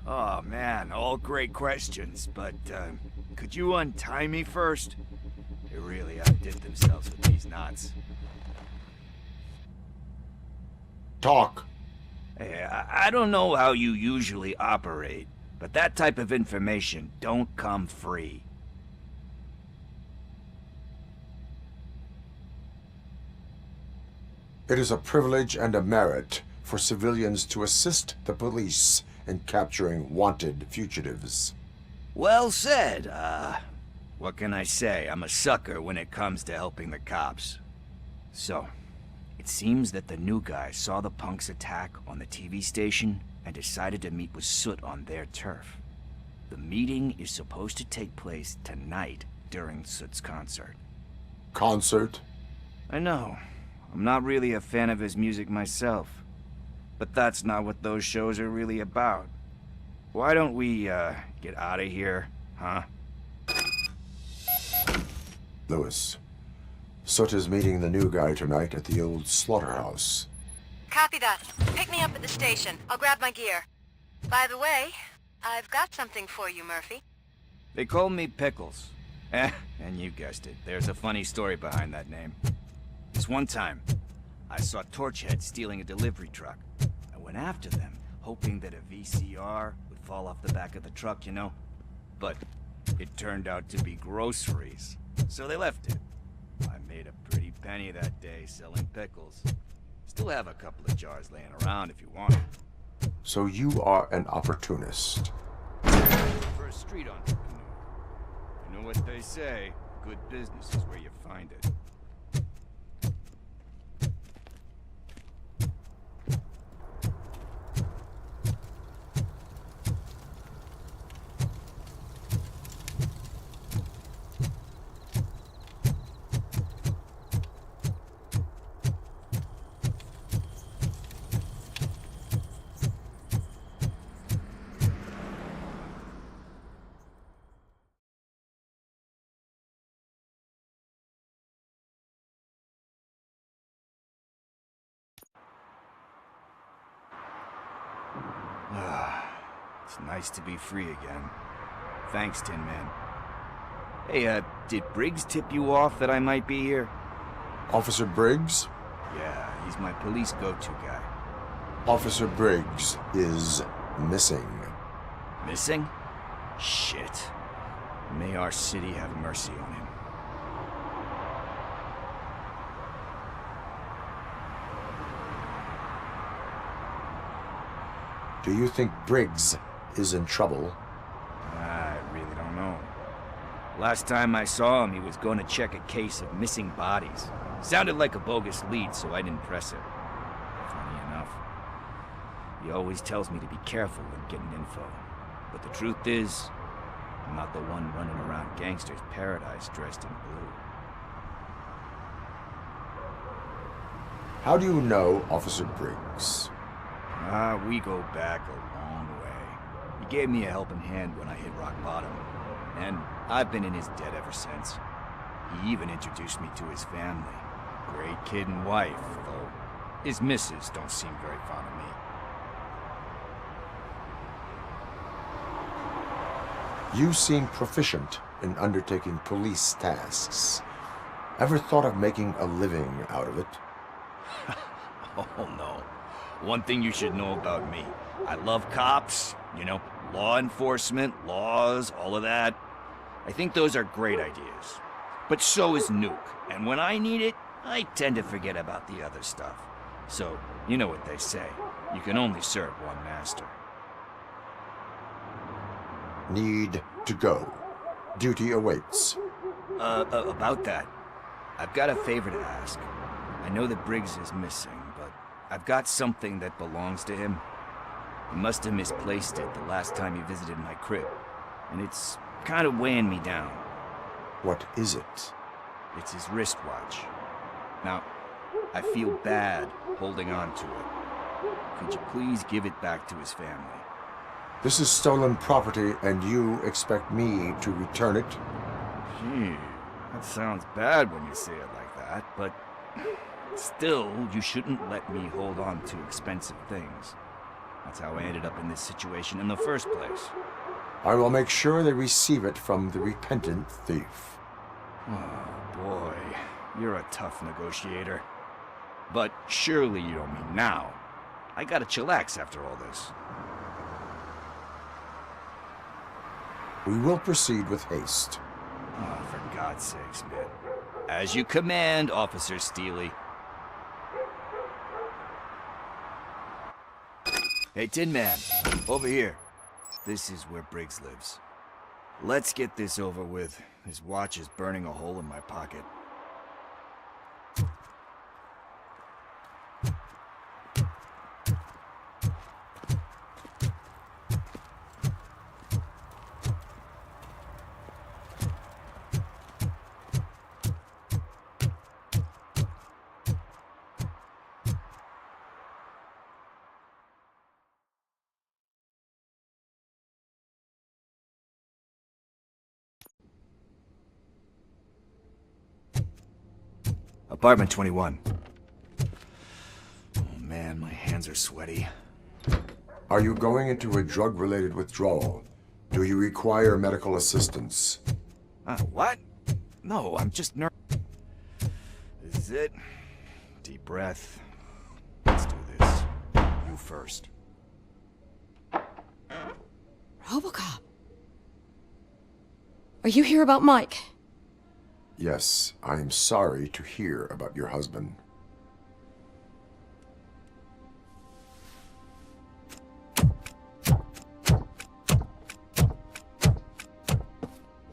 Oh man, all great questions, but could you untie me first? They really outdid themselves with these knots. Talk. Hey, I don't know how you usually operate, but that type of information don't come free. It is a privilege and a merit for civilians to assist the police in capturing wanted fugitives. Well said. What can I say? I'm a sucker when it comes to helping the cops. So, it seems that the new guy saw the punks' attack on the TV station and decided to meet with Soot on their turf. The meeting is supposed to take place tonight during Soot's concert. Concert? I know. I'm not really a fan of his music myself. But that's not what those shows are really about. Why don't we, get out of here, huh? Lewis, Soot is meeting the new guy tonight at the old slaughterhouse. Copy that. Pick me up at the station. I'll grab my gear. By the way, I've got something for you, Murphy. They call me Pickles. And you guessed it. There's a funny story behind that name. This one time, I saw Torchhead stealing a delivery truck. I went after them, hoping that a VCR would fall off the back of the truck, you know? But it turned out to be groceries, so they left it. I made a pretty penny that day selling pickles. Still have a couple of jars laying around if you want it. So you are an opportunist. For a street entrepreneur. You know what they say, good business is where you find it. It's nice to be free again. Thanks, Tin Man. Hey, did Briggs tip you off that I might be here? Officer Briggs? Yeah, he's my police go-to guy. Officer Briggs is missing. Missing? Shit. May our city have mercy on him. Do you think Briggs is in trouble? I really don't know. Last time I saw him, he was going to check a case of missing bodies. Sounded like a bogus lead, so I didn't press it. Funny enough. He always tells me to be careful when getting info. But the truth is, I'm not the one running around Gangster's Paradise dressed in blue. How do you know Officer Briggs? We go back a long way. He gave me a helping hand when I hit rock bottom, and I've been in his debt ever since. He even introduced me to his family. Great kid and wife, though his missus don't seem very fond of me. You seem proficient in undertaking police tasks. Ever thought of making a living out of it? Oh no. One thing you should know about me. I love cops, you know, law enforcement, laws, all of that. I think those are great ideas. But so is Nuke, and when I need it, I tend to forget about the other stuff. So, you know what they say. You can only serve one master. Need to go. Duty awaits. About that, I've got a favor to ask. I know that Briggs is missing, but I've got something that belongs to him. He must have misplaced it the last time he visited my crib, and it's kind of weighing me down. What is it? It's his wristwatch. Now, I feel bad holding on to it. Could you please give it back to his family? This is stolen property, and you expect me to return it? Gee, that sounds bad when you say it like that, but Still, you shouldn't let me hold on to expensive things. That's how I ended up in this situation in the first place. I will make sure they receive it from the repentant thief. Oh, boy. You're a tough negotiator. But surely you don't mean now. I gotta chillax after all this. We will proceed with haste. Oh, for God's sakes, man. As you command, Officer Steely. Hey, Tin Man, over here. This is where Briggs lives. Let's get this over with. His watch is burning a hole in my pocket. Apartment 21. Oh man, my hands are sweaty. Are you going into a drug-related withdrawal? Do you require medical assistance? What? No, I'm just nervous. This is it. Deep breath. Let's do this. You first. Robocop. Are you here about Mike? Yes, I am sorry to hear about your husband.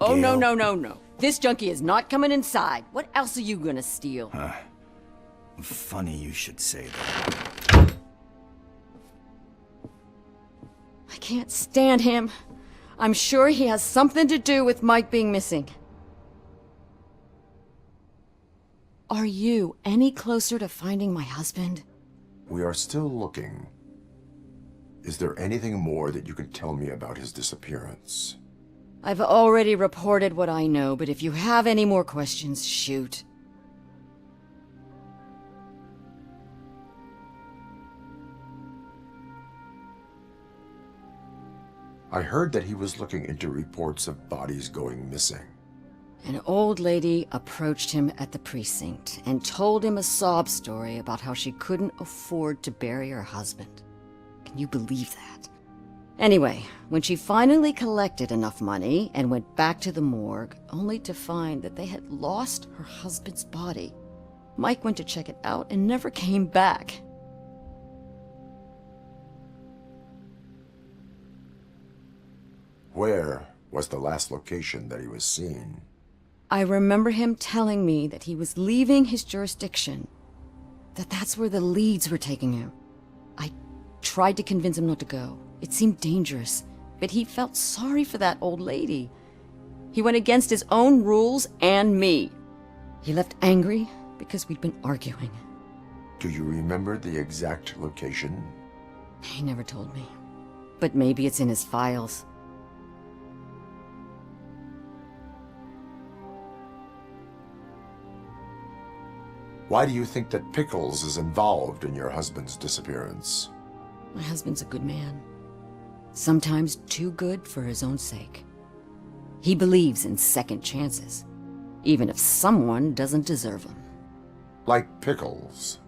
Oh, no, no, no, no. This junkie is not coming inside. What else are you gonna steal? Funny you should say that. I can't stand him. I'm sure he has something to do with Mike being missing. Are you any closer to finding my husband? We are still looking. Is there anything more that you can tell me about his disappearance? I've already reported what I know, but if you have any more questions, shoot. I heard that he was looking into reports of bodies going missing. An old lady approached him at the precinct and told him a sob story about how she couldn't afford to bury her husband. Can you believe that? Anyway, when she finally collected enough money and went back to the morgue, only to find that they had lost her husband's body, Mike went to check it out and never came back. Where was the last location that he was seen? I remember him telling me that he was leaving his jurisdiction, that that's where the leads were taking him. I tried to convince him not to go. It seemed dangerous, but he felt sorry for that old lady. He went against his own rules and me. He left angry because we'd been arguing. Do you remember the exact location? He never told me, but maybe it's in his files. Why do you think that Pickles is involved in your husband's disappearance? My husband's a good man. Sometimes too good for his own sake. He believes in second chances, even if someone doesn't deserve them. Like Pickles.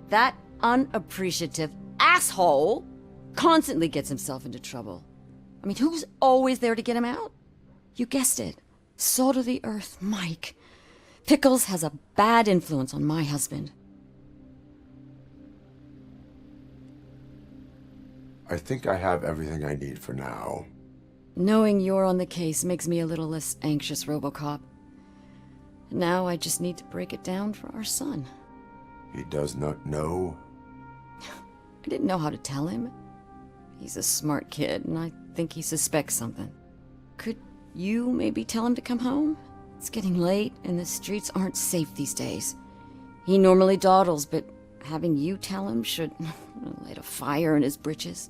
That unappreciative asshole constantly gets himself into trouble. I mean, who's always there to get him out? You guessed it. Salt of the earth, Mike. Pickles has a bad influence on my husband. I think I have everything I need for now. Knowing you're on the case makes me a little less anxious, Robocop. Now I just need to break it down for our son. He does not know? I didn't know how to tell him. He's a smart kid, and I think he suspects something. Could you maybe tell him to come home? It's getting late, and the streets aren't safe these days. He normally dawdles, but having you tell him should light a fire in his britches.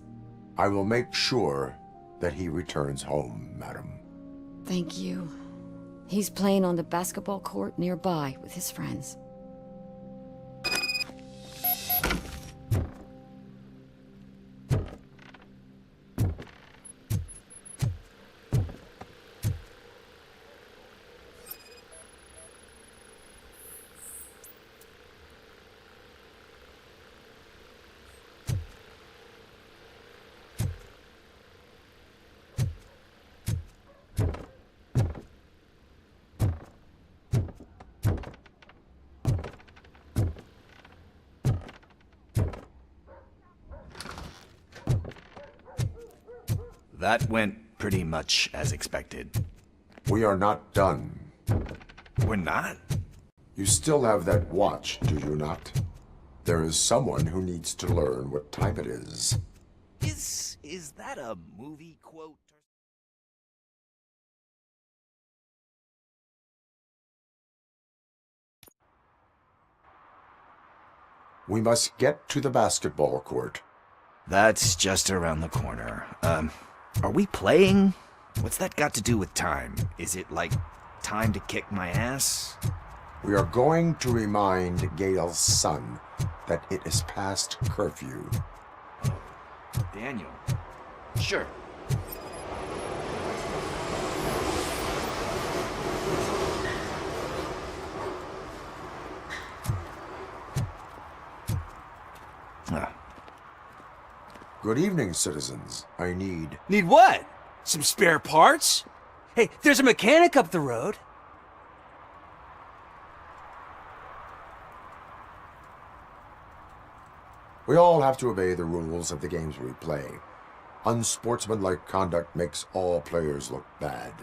I will make sure that he returns home, madam. Thank you. He's playing on the basketball court nearby with his friends. That went pretty much as expected. We are not done. We're not? You still have that watch, do you not? There is someone who needs to learn what time it is. Is that a movie quote? We must get to the basketball court. That's just around the corner. Are we playing? What's that got to do with time? Is it like time to kick my ass? We are going to remind Gail's son that it is past curfew. Daniel. Sure. Good evening, citizens. I need... Need what? Some spare parts? Hey, there's a mechanic up the road. We all have to obey the rules of the games we play. Unsportsmanlike conduct makes all players look bad.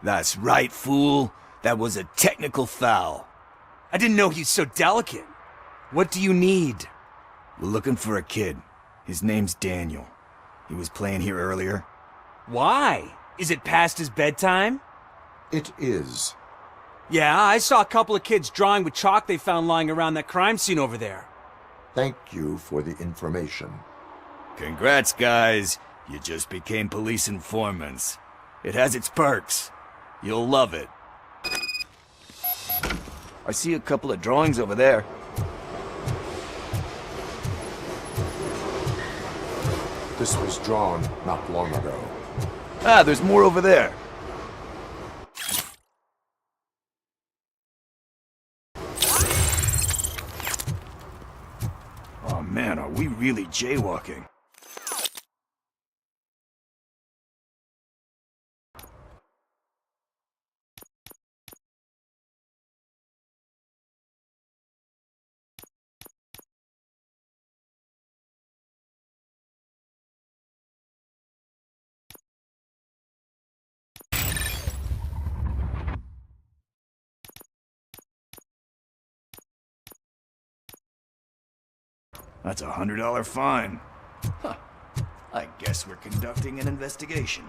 That's right, fool. That was a technical foul. I didn't know he's so delicate. What do you need? We're looking for a kid. His name's Daniel. He was playing here earlier. Why? Is it past his bedtime? It is. Yeah, I saw a couple of kids drawing with chalk they found lying around that crime scene over there. Thank you for the information. Congrats, guys. You just became police informants. It has its perks. You'll love it. I see a couple of drawings over there. This was drawn not long ago. Ah, there's more over there. Oh man, are we really jaywalking? That's a $100 fine. Huh. I guess we're conducting an investigation.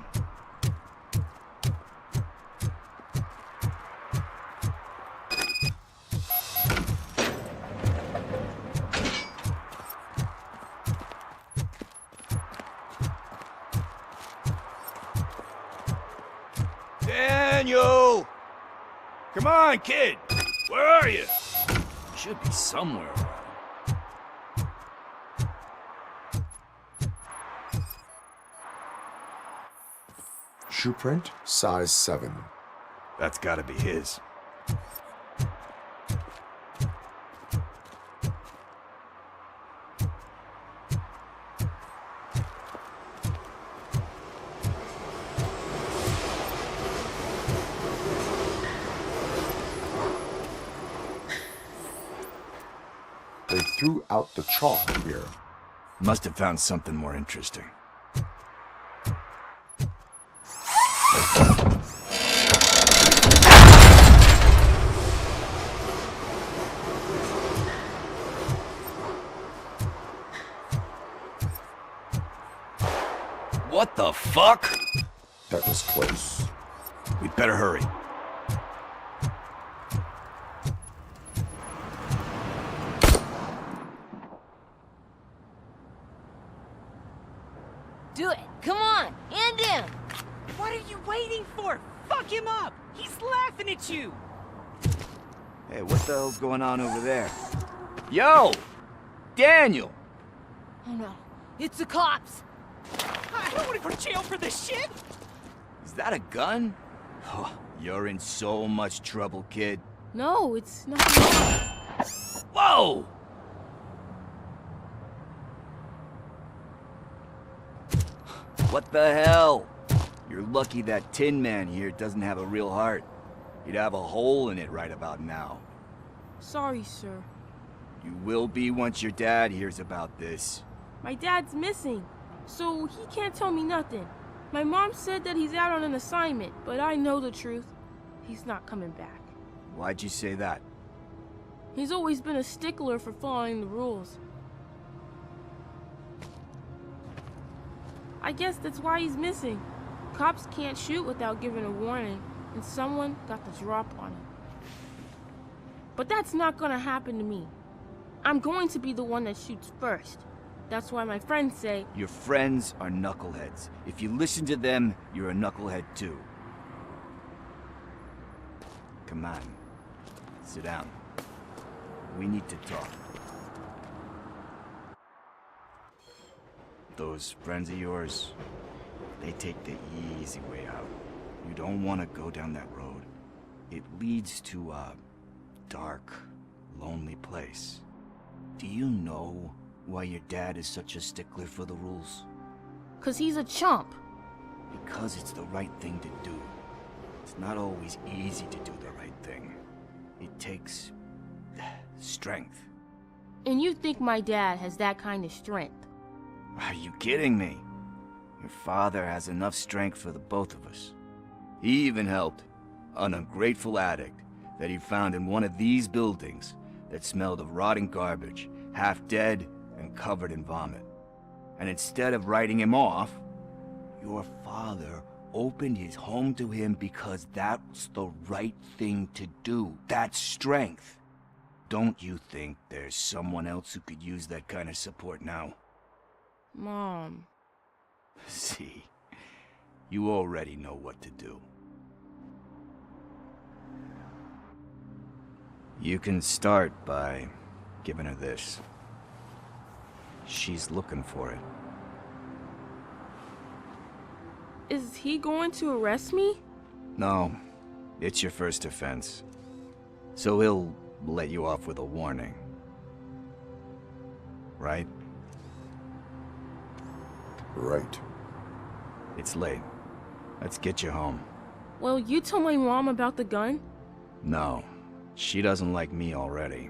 Daniel! Come on, kid! Where are you? Should be somewhere around. Shoe print, size 7. That's gotta be his. They threw out the chalk here. Must have found something more interesting. What the fuck? That was close. We'd better hurry. Do it! Come on! End him! What are you waiting for? Fuck him up! He's laughing at you! Hey, what the hell's going on over there? Yo! Daniel! Oh no, it's the cops! I don't want to go to jail for this shit! Is that a gun? Oh, you're in so much trouble, kid. No, it's not. Whoa! What the hell? You're lucky that Tin Man here doesn't have a real heart. He'd have a hole in it right about now. Sorry, sir. You will be once your dad hears about this. My dad's missing, so he can't tell me nothing. My mom said that he's out on an assignment, but I know the truth. He's not coming back. Why'd you say that? He's always been a stickler for following the rules. I guess that's why he's missing. Cops can't shoot without giving a warning, and someone got the drop on him. But that's not gonna happen to me. I'm going to be the one that shoots first. That's why my friends say... Your friends are knuckleheads. If you listen to them, you're a knucklehead too. Come on. Sit down. We need to talk. Those friends of yours, they take the easy way out. You don't want to go down that road. It leads to a dark, lonely place. Do you know why your dad is such a stickler for the rules? 'Cause he's a chump. Because it's the right thing to do. It's not always easy to do the right thing. It takes strength. And you think my dad has that kind of strength? Are you kidding me? Your father has enough strength for the both of us. He even helped an ungrateful addict that he found in one of these buildings that smelled of rotting garbage, half dead and covered in vomit. And instead of writing him off, your father opened his home to him because that's the right thing to do. That's strength. Don't you think there's someone else who could use that kind of support now? Mom. See, you already know what to do. You can start by giving her this. She's looking for it. Is he going to arrest me? No, it's your first offense. So he'll let you off with a warning. Right? Right. It's late. Let's get you home. Well, you told my mom about the gun? No, she doesn't like me already.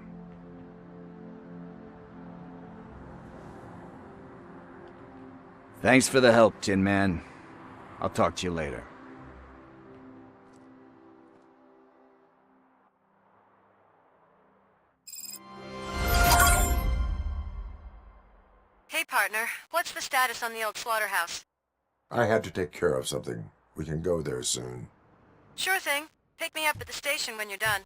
Thanks for the help, Tin Man. I'll talk to you later. Hey, partner. What's the status on the old slaughterhouse? I had to take care of something. We can go there soon. Sure thing. Pick me up at the station when you're done.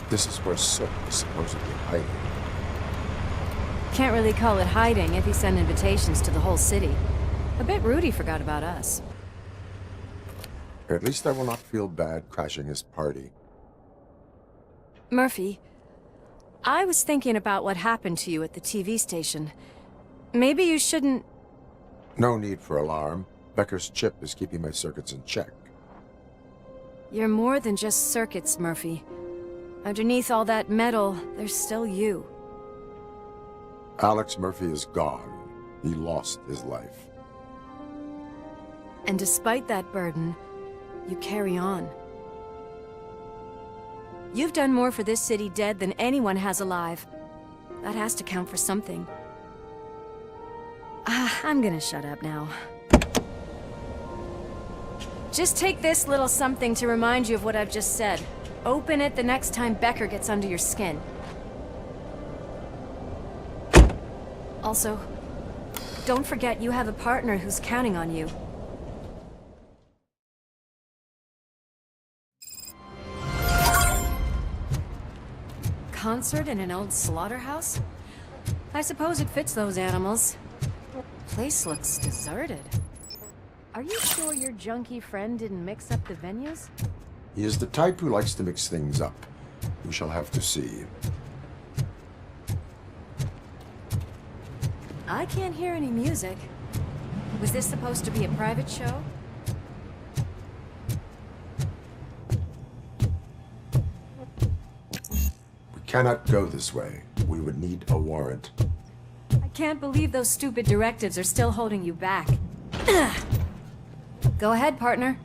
This is where Sook is supposedly hiding. Can't really call it hiding if he sent invitations to the whole city. I bet Rudy forgot about us. At least I will not feel bad crashing his party. Murphy, I was thinking about what happened to you at the TV station. Maybe you shouldn't... No need for alarm. Becker's chip is keeping my circuits in check. You're more than just circuits, Murphy. Underneath all that metal, there's still you. Alex Murphy is gone. He lost his life. And despite that burden, you carry on. You've done more for this city dead than anyone has alive. That has to count for something. I'm gonna shut up now. Just take this little something to remind you of what I've just said. Open it the next time Becker gets under your skin. Also, don't forget you have a partner who's counting on you. Concert in an old slaughterhouse? I suppose it fits those animals. Place looks deserted. Are you sure your junkie friend didn't mix up the venues? He is the type who likes to mix things up. We shall have to see. I can't hear any music. Was this supposed to be a private show? We cannot go this way. We would need a warrant. I can't believe those stupid directives are still holding you back. Go ahead, partner.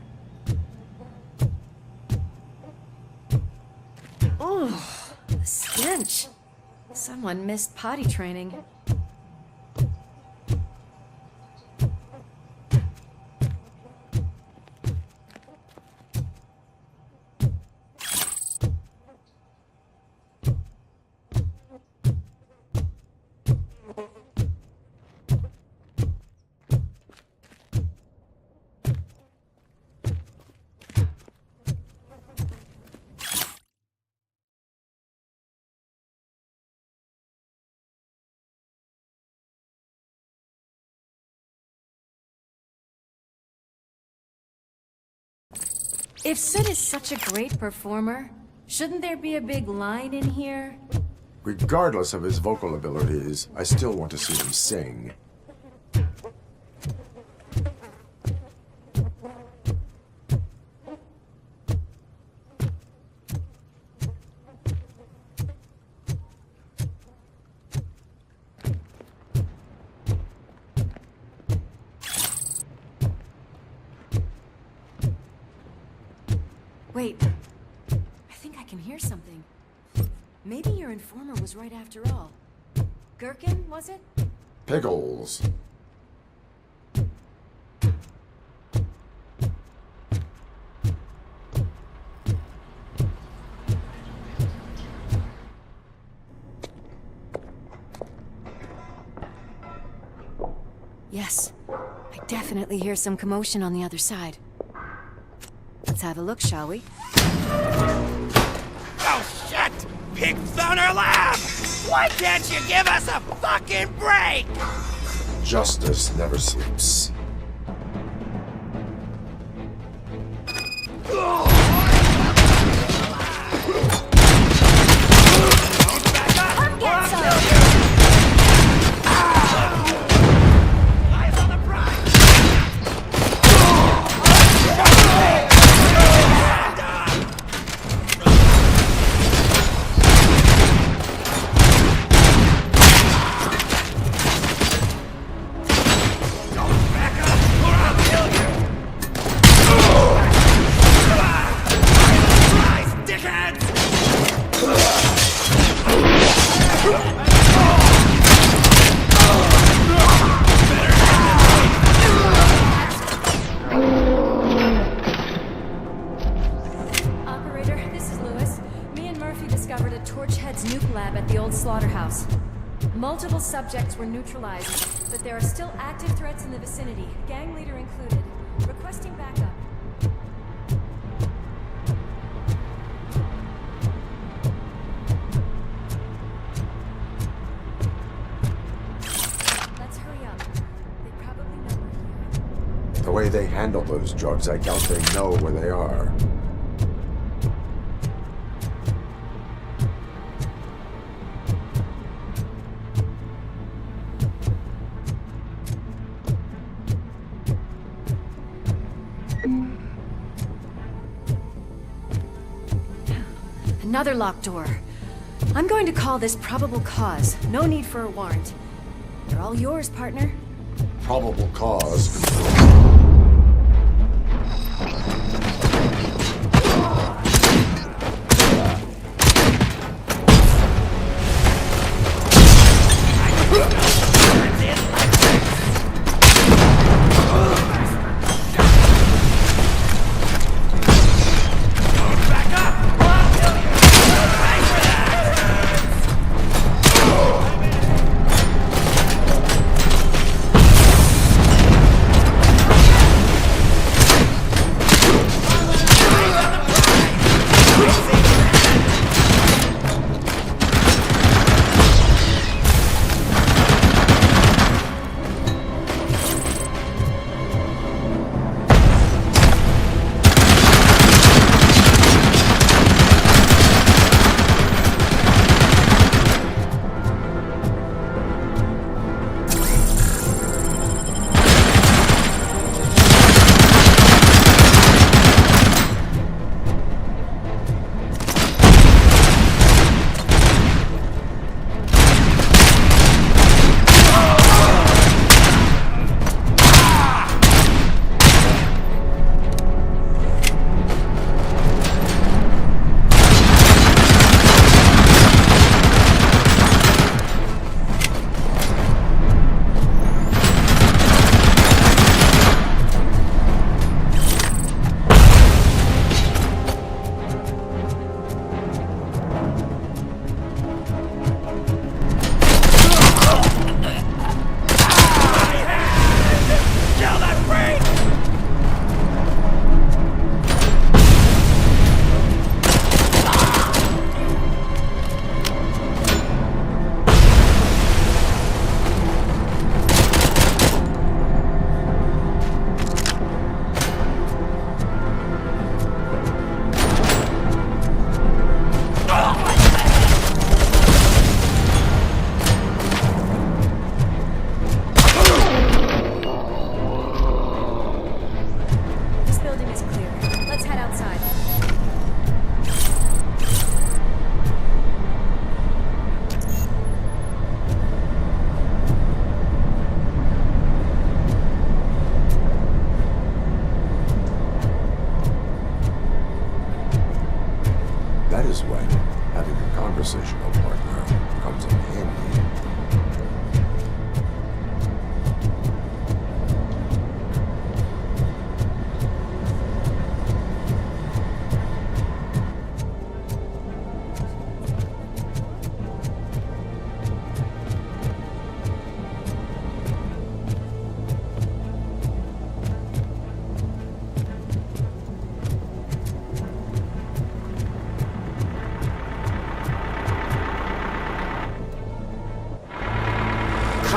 Oh, the stench. Someone missed potty training. If Sid is such a great performer, shouldn't there be a big line in here? Regardless of his vocal abilities, I still want to see him sing. Wait, I think I can hear something. Maybe your informer was right after all. Gherkin, was it? Pickles. Yes, I definitely hear some commotion on the other side. Let's have a look, shall we? Oh, shit! Pigs on our lab! Why can't you give us a fucking break? Justice never sleeps. Come get some! Multiple subjects were neutralized, but there are still active threats in the vicinity, gang leader included. Requesting backup. Let's hurry up. They probably know we're here. The way they handle those drugs, I doubt they know where they are. Another locked door. I'm going to call this probable cause. No need for a warrant. They're all yours, partner. Probable cause.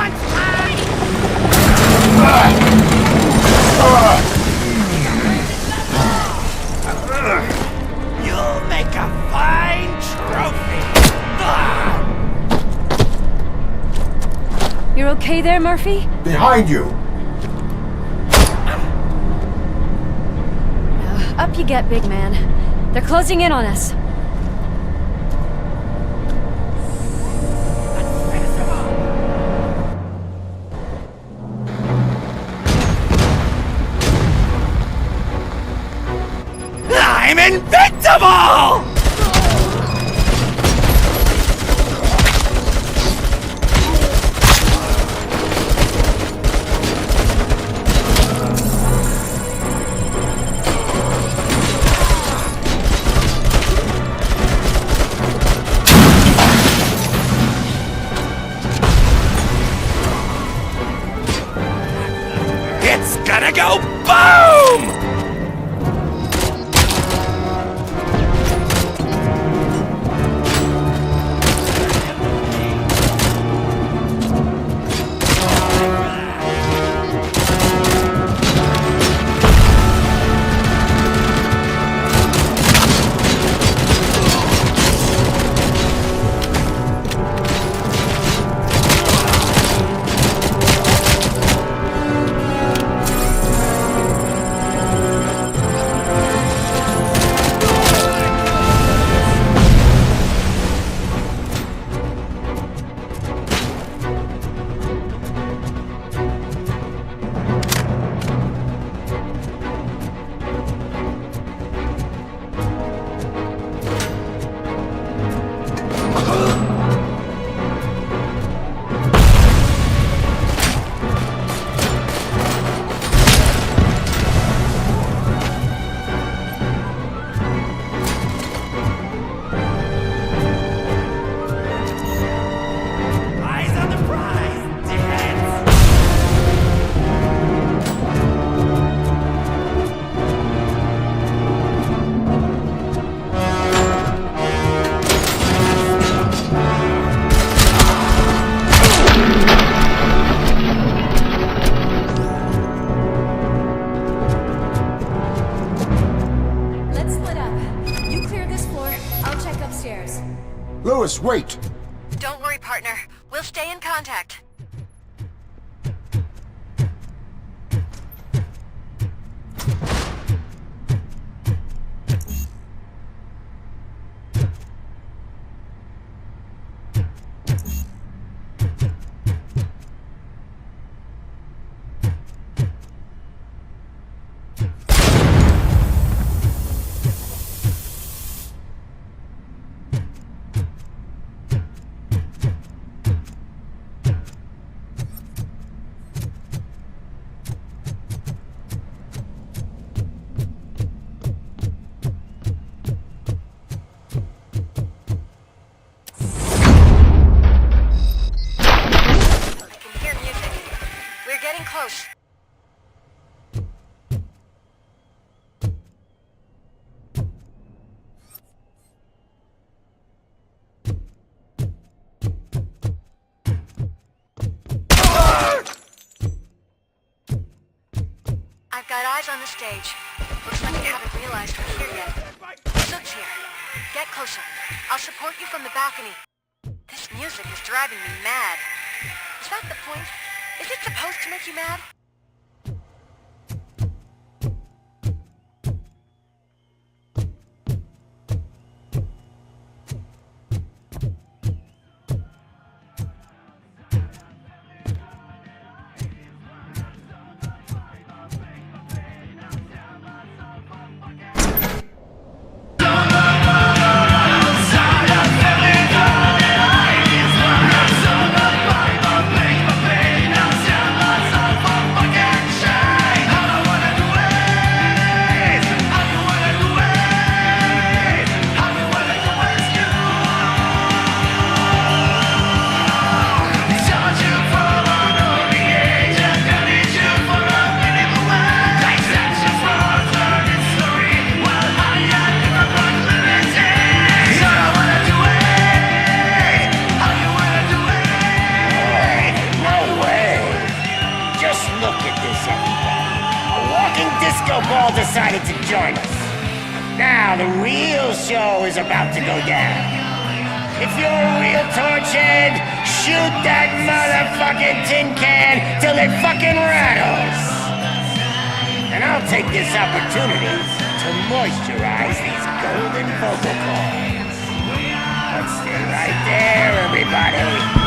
Lunch time! You'll make a fine trophy! You're okay there, Murphy? Behind you! Up you get, big man. They're closing in on us. I'm invincible! It's gonna go boom! Lewis, wait! Don't worry, partner. We'll stay in contact. Close. I've got eyes on the stage. Looks like you haven't realized we're here yet. Sook's here. Get closer. I'll support you from the balcony. This music is driving me mad. Is that the point? Is it supposed to make you mad? all decided to join us. Now the real show is about to go down. If you're a real torchhead, shoot that motherfucking tin can till it fucking rattles. And I'll take this opportunity to moisturize these golden vocal cords. But stay right there, everybody.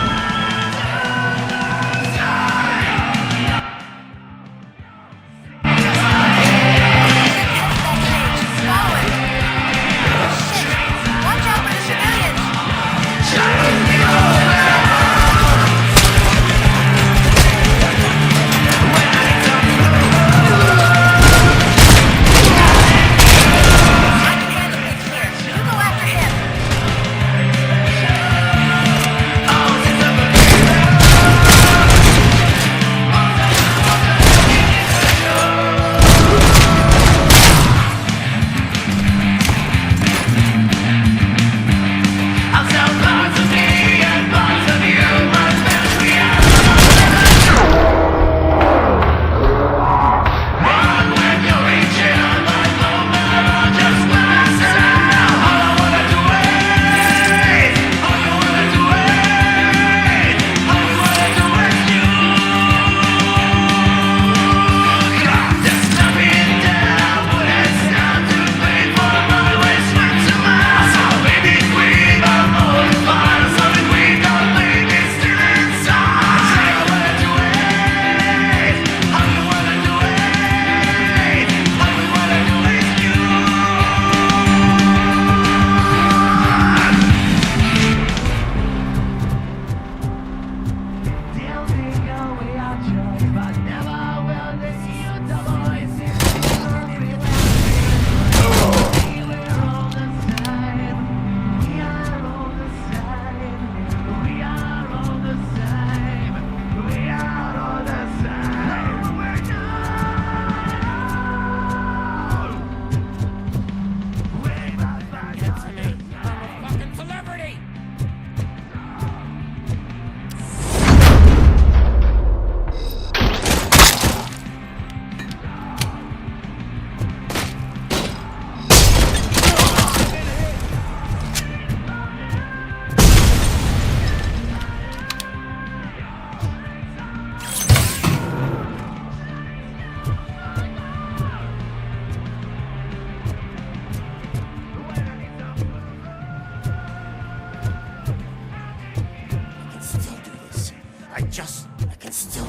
I can still...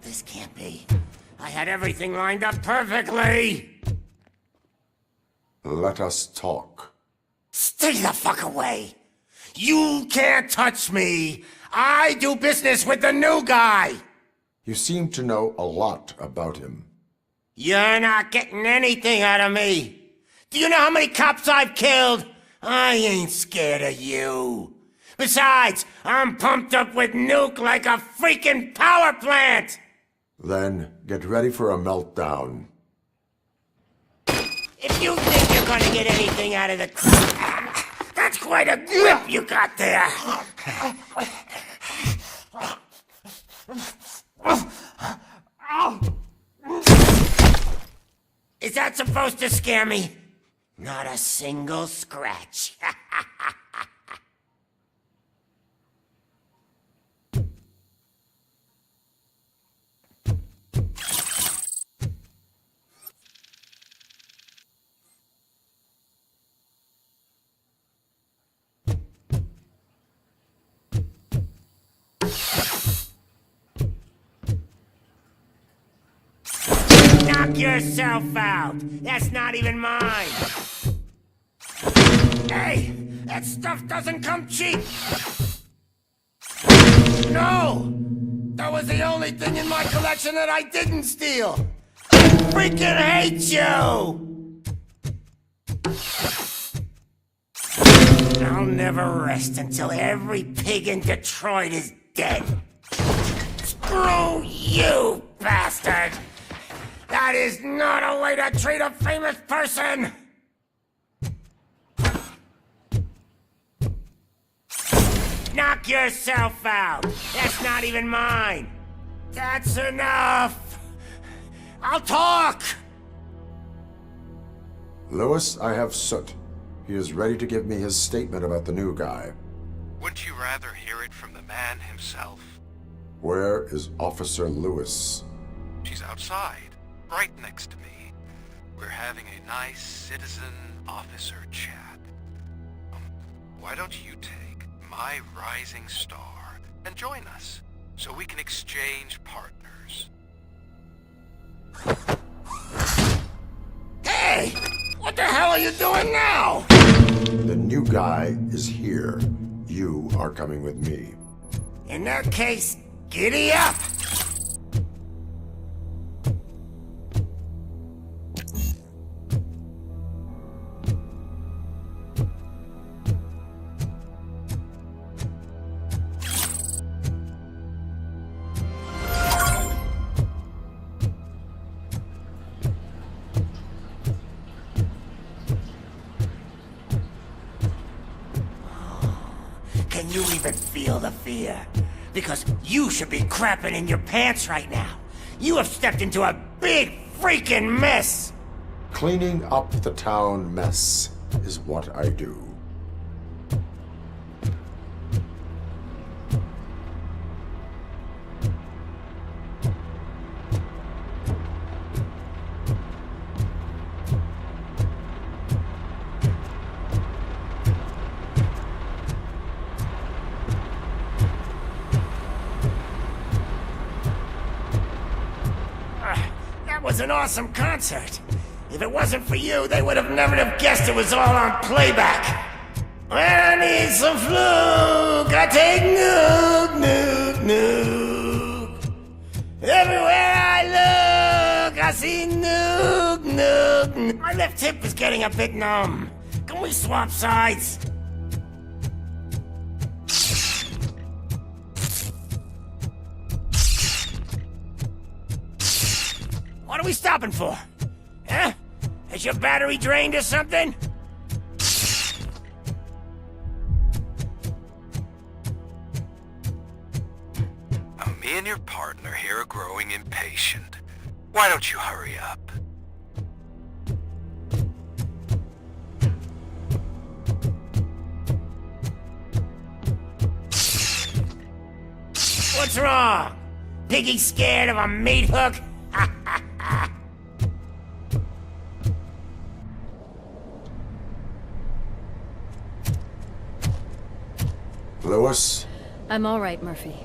This can't be. I had everything lined up perfectly! Let us talk. Stay the fuck away! You can't touch me! I do business with the new guy! You seem to know a lot about him. You're not getting anything out of me! Do you know how many cops I've killed? I ain't scared of you. Besides, I'm pumped up with nuke like a freaking power plant! Then get ready for a meltdown. If you think you're gonna get anything out of the crowd, that's quite a grip you got there. Is that supposed to scare me? Not a single scratch. Knock yourself out! That's not even mine! Hey! That stuff doesn't come cheap! No! That was the only thing in my collection that I didn't steal! I freaking hate you! I'll never rest until every pig in Detroit is dead! Screw you, bastard! That is not a way to treat a famous person! Knock yourself out! That's not even mine! That's enough! I'll talk! Lewis, I have Soot. He is ready to give me his statement about the new guy. Wouldn't you rather hear it from the man himself? Where is Officer Lewis? She's outside, right next to me. We're having a nice citizen-officer chat. Why don't you take my rising star and join us, so we can exchange partners? Hey! What the hell are you doing now? The new guy is here. You are coming with me. In that case, giddy up! Can you even feel the fear? Because you should be crapping in your pants right now. You have stepped into a big freaking mess! Cleaning up the town mess is what I do. That was an awesome concert. If it wasn't for you, they would have never have guessed it was all on playback. When I need some fluke, I take nuke, nuke, nuke. Everywhere I look, I see nuke, nuke, nuke. My left hip is getting a bit numb. Can we swap sides? What are we stopping for? Huh? Is your battery drained or something? Me and your partner here are growing impatient. Why don't you hurry up? What's wrong? Piggy scared of a meat hook? Lewis? I'm all right, Murphy.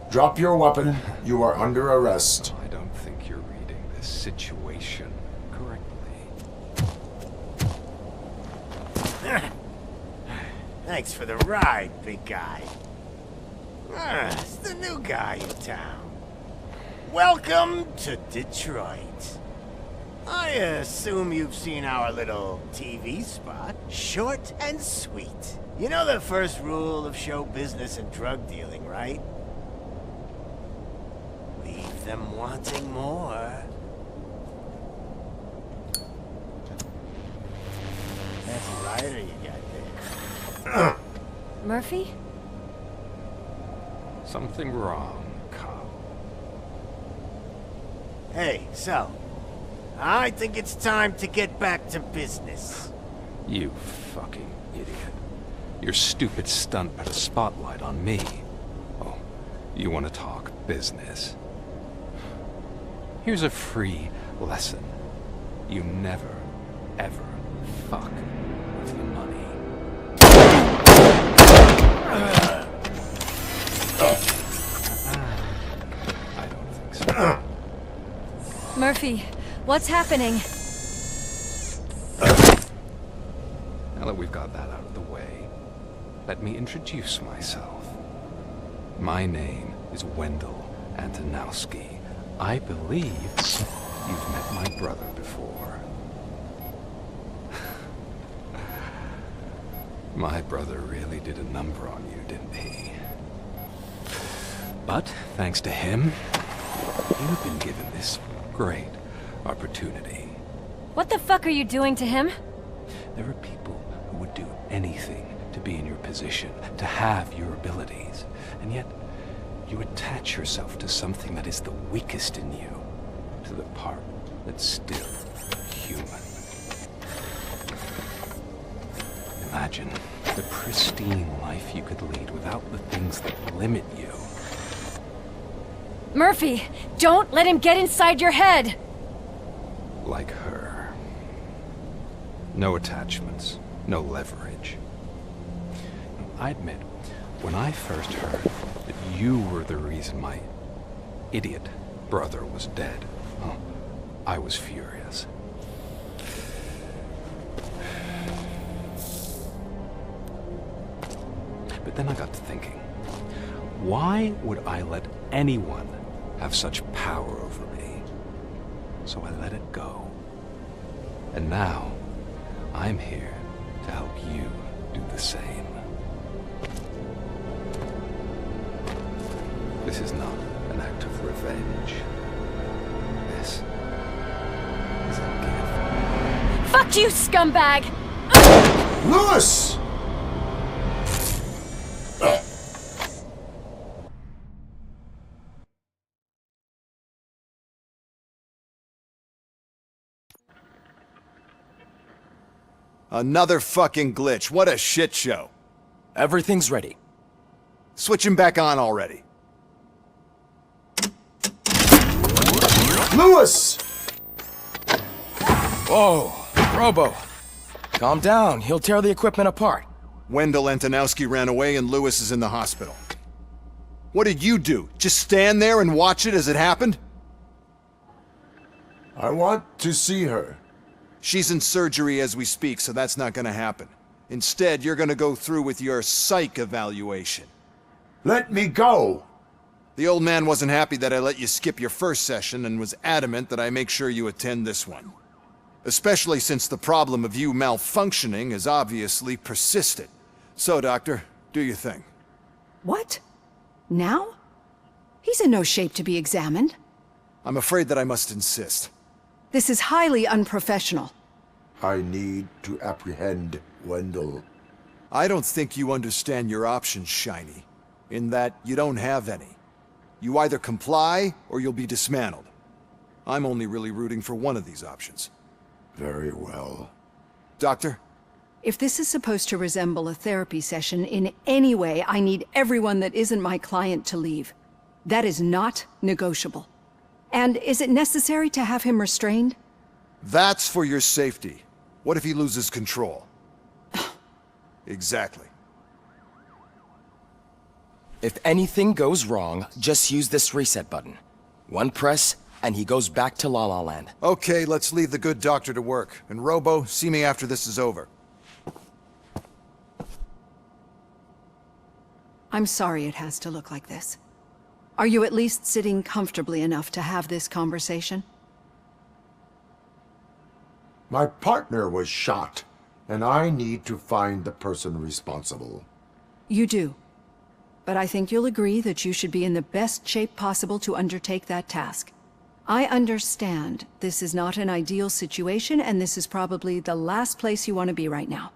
Drop your weapon. You are under arrest. I don't think you're reading this situation correctly. Thanks for the ride, big guy. It's the new guy in town. Welcome to Detroit. I assume you've seen our little TV spot. Short and sweet. You know the first rule of show business and drug dealing, right? Leave them wanting more. That's a lighter you got there. Murphy? Something wrong, cop. Hey, so, I think it's time to get back to business. You fucking idiot. Your stupid stunt put a spotlight on me. Oh, you want to talk business? Here's a free lesson. You never, ever fuck with the money. I don't think so. Murphy, what's happening? Now that we've got that out of the way, let me introduce myself. My name is Wendell Antonowski. I believe you've met my brother before. My brother really did a number on you, didn't he? But, thanks to him, you've been given this great opportunity. What the fuck are you doing to him? There are people who would do anything to be in your position, to have your abilities, and yet you attach yourself to something that is the weakest in you, to the part that's still human. Imagine the pristine life you could lead without the things that limit you. Murphy, don't let him get inside your head! Like her. No attachments, no leverage. I admit, when I first heard that you were the reason my idiot brother was dead, I was furious. But then I got to thinking, why would I let anyone have such power over me? So I let it go. And now, I'm here to help you do the same. This is not an act of revenge. This is a gift. Fuck you, scumbag! Lewis! Another fucking glitch. What a shit show. Everything's ready. Switch him back on already. Lewis! Whoa, Robo. Calm down. He'll tear the equipment apart. Wendell Antonowski ran away and Lewis is in the hospital. What did you do? Just stand there and watch it as it happened? I want to see her. She's in surgery as we speak, so that's not gonna happen. Instead, you're gonna go through with your psych evaluation. Let me go! The old man wasn't happy that I let you skip your first session and was adamant that I make sure you attend this one. Especially since the problem of you malfunctioning has obviously persisted. So, Doctor, do your thing. What? Now? He's in no shape to be examined. I'm afraid that I must insist. This is highly unprofessional. I need to apprehend Wendell. I don't think you understand your options, Shiny. In that you don't have any. You either comply, or you'll be dismantled. I'm only really rooting for one of these options. Very well. Doctor? If this is supposed to resemble a therapy session in any way, I need everyone that isn't my client to leave. That is not negotiable. And is it necessary to have him restrained? That's for your safety. What if he loses control? Exactly. If anything goes wrong, just use this reset button. One press, and he goes back to La La Land. Okay, let's leave the good doctor to work. And Robo, see me after this is over. I'm sorry it has to look like this. Are you at least sitting comfortably enough to have this conversation? My partner was shot, and I need to find the person responsible. You do. But I think you'll agree that you should be in the best shape possible to undertake that task. I understand this is not an ideal situation, and this is probably the last place you want to be right now.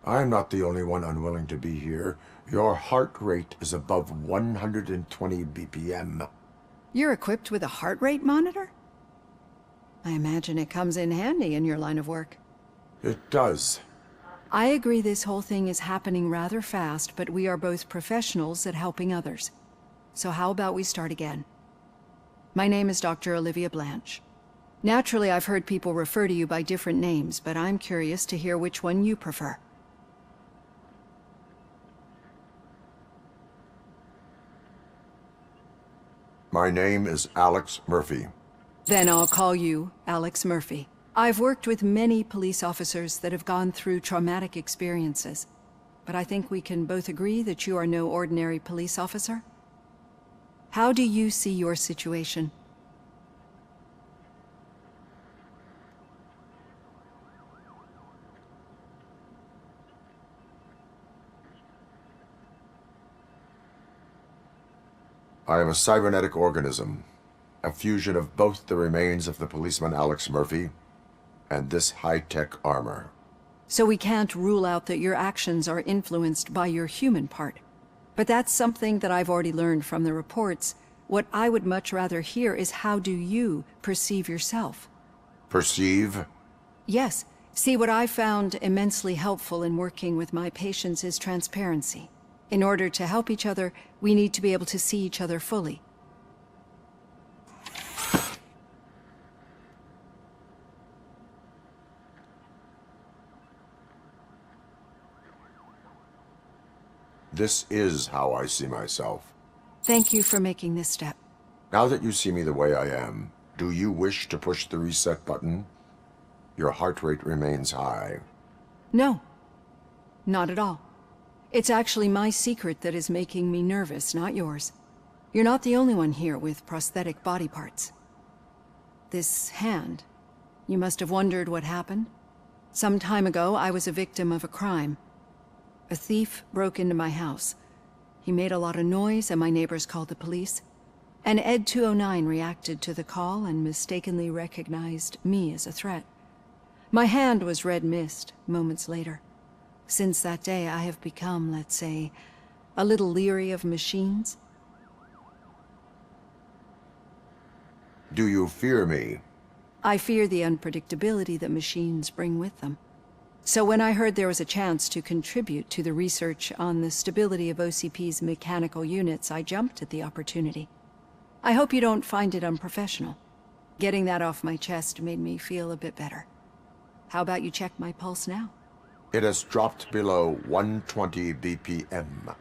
I'm not the only one unwilling to be here. Your heart rate is above 120 BPM. You're equipped with a heart rate monitor? I imagine it comes in handy in your line of work. It does. I agree this whole thing is happening rather fast, but we are both professionals at helping others. So how about we start again? My name is Dr. Olivia Blanche. Naturally, I've heard people refer to you by different names, but I'm curious to hear which one you prefer. My name is Alex Murphy. Then I'll call you Alex Murphy. I've worked with many police officers that have gone through traumatic experiences, but I think we can both agree that you are no ordinary police officer. How do you see your situation? I am a cybernetic organism, a fusion of both the remains of the policeman Alex Murphy and this high-tech armor. So we can't rule out that your actions are influenced by your human part. But that's something that I've already learned from the reports. What I would much rather hear is how do you perceive yourself? Perceive? Yes. See, what I found immensely helpful in working with my patients is transparency. In order to help each other, we need to be able to see each other fully. This is how I see myself. Thank you for making this step. Now that you see me the way I am, do you wish to push the reset button? Your heart rate remains high. No. Not at all. It's actually my secret that is making me nervous, not yours. You're not the only one here with prosthetic body parts. This hand, you must have wondered what happened. Some time ago, I was a victim of a crime. A thief broke into my house. He made a lot of noise and my neighbors called the police. And Ed 209 reacted to the call and mistakenly recognized me as a threat. My hand was red mist moments later. Since that day, I have become, let's say, a little leery of machines. Do you fear me? I fear the unpredictability that machines bring with them. So when I heard there was a chance to contribute to the research on the stability of OCP's mechanical units, I jumped at the opportunity. I hope you don't find it unprofessional. Getting that off my chest made me feel a bit better. How about you check my pulse now? It has dropped below 120 BPM.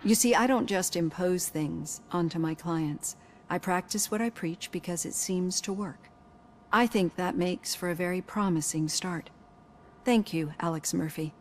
You see, I don't just impose things onto my clients. I practice what I preach because it seems to work. I think that makes for a very promising start. Thank you, Alex Murphy.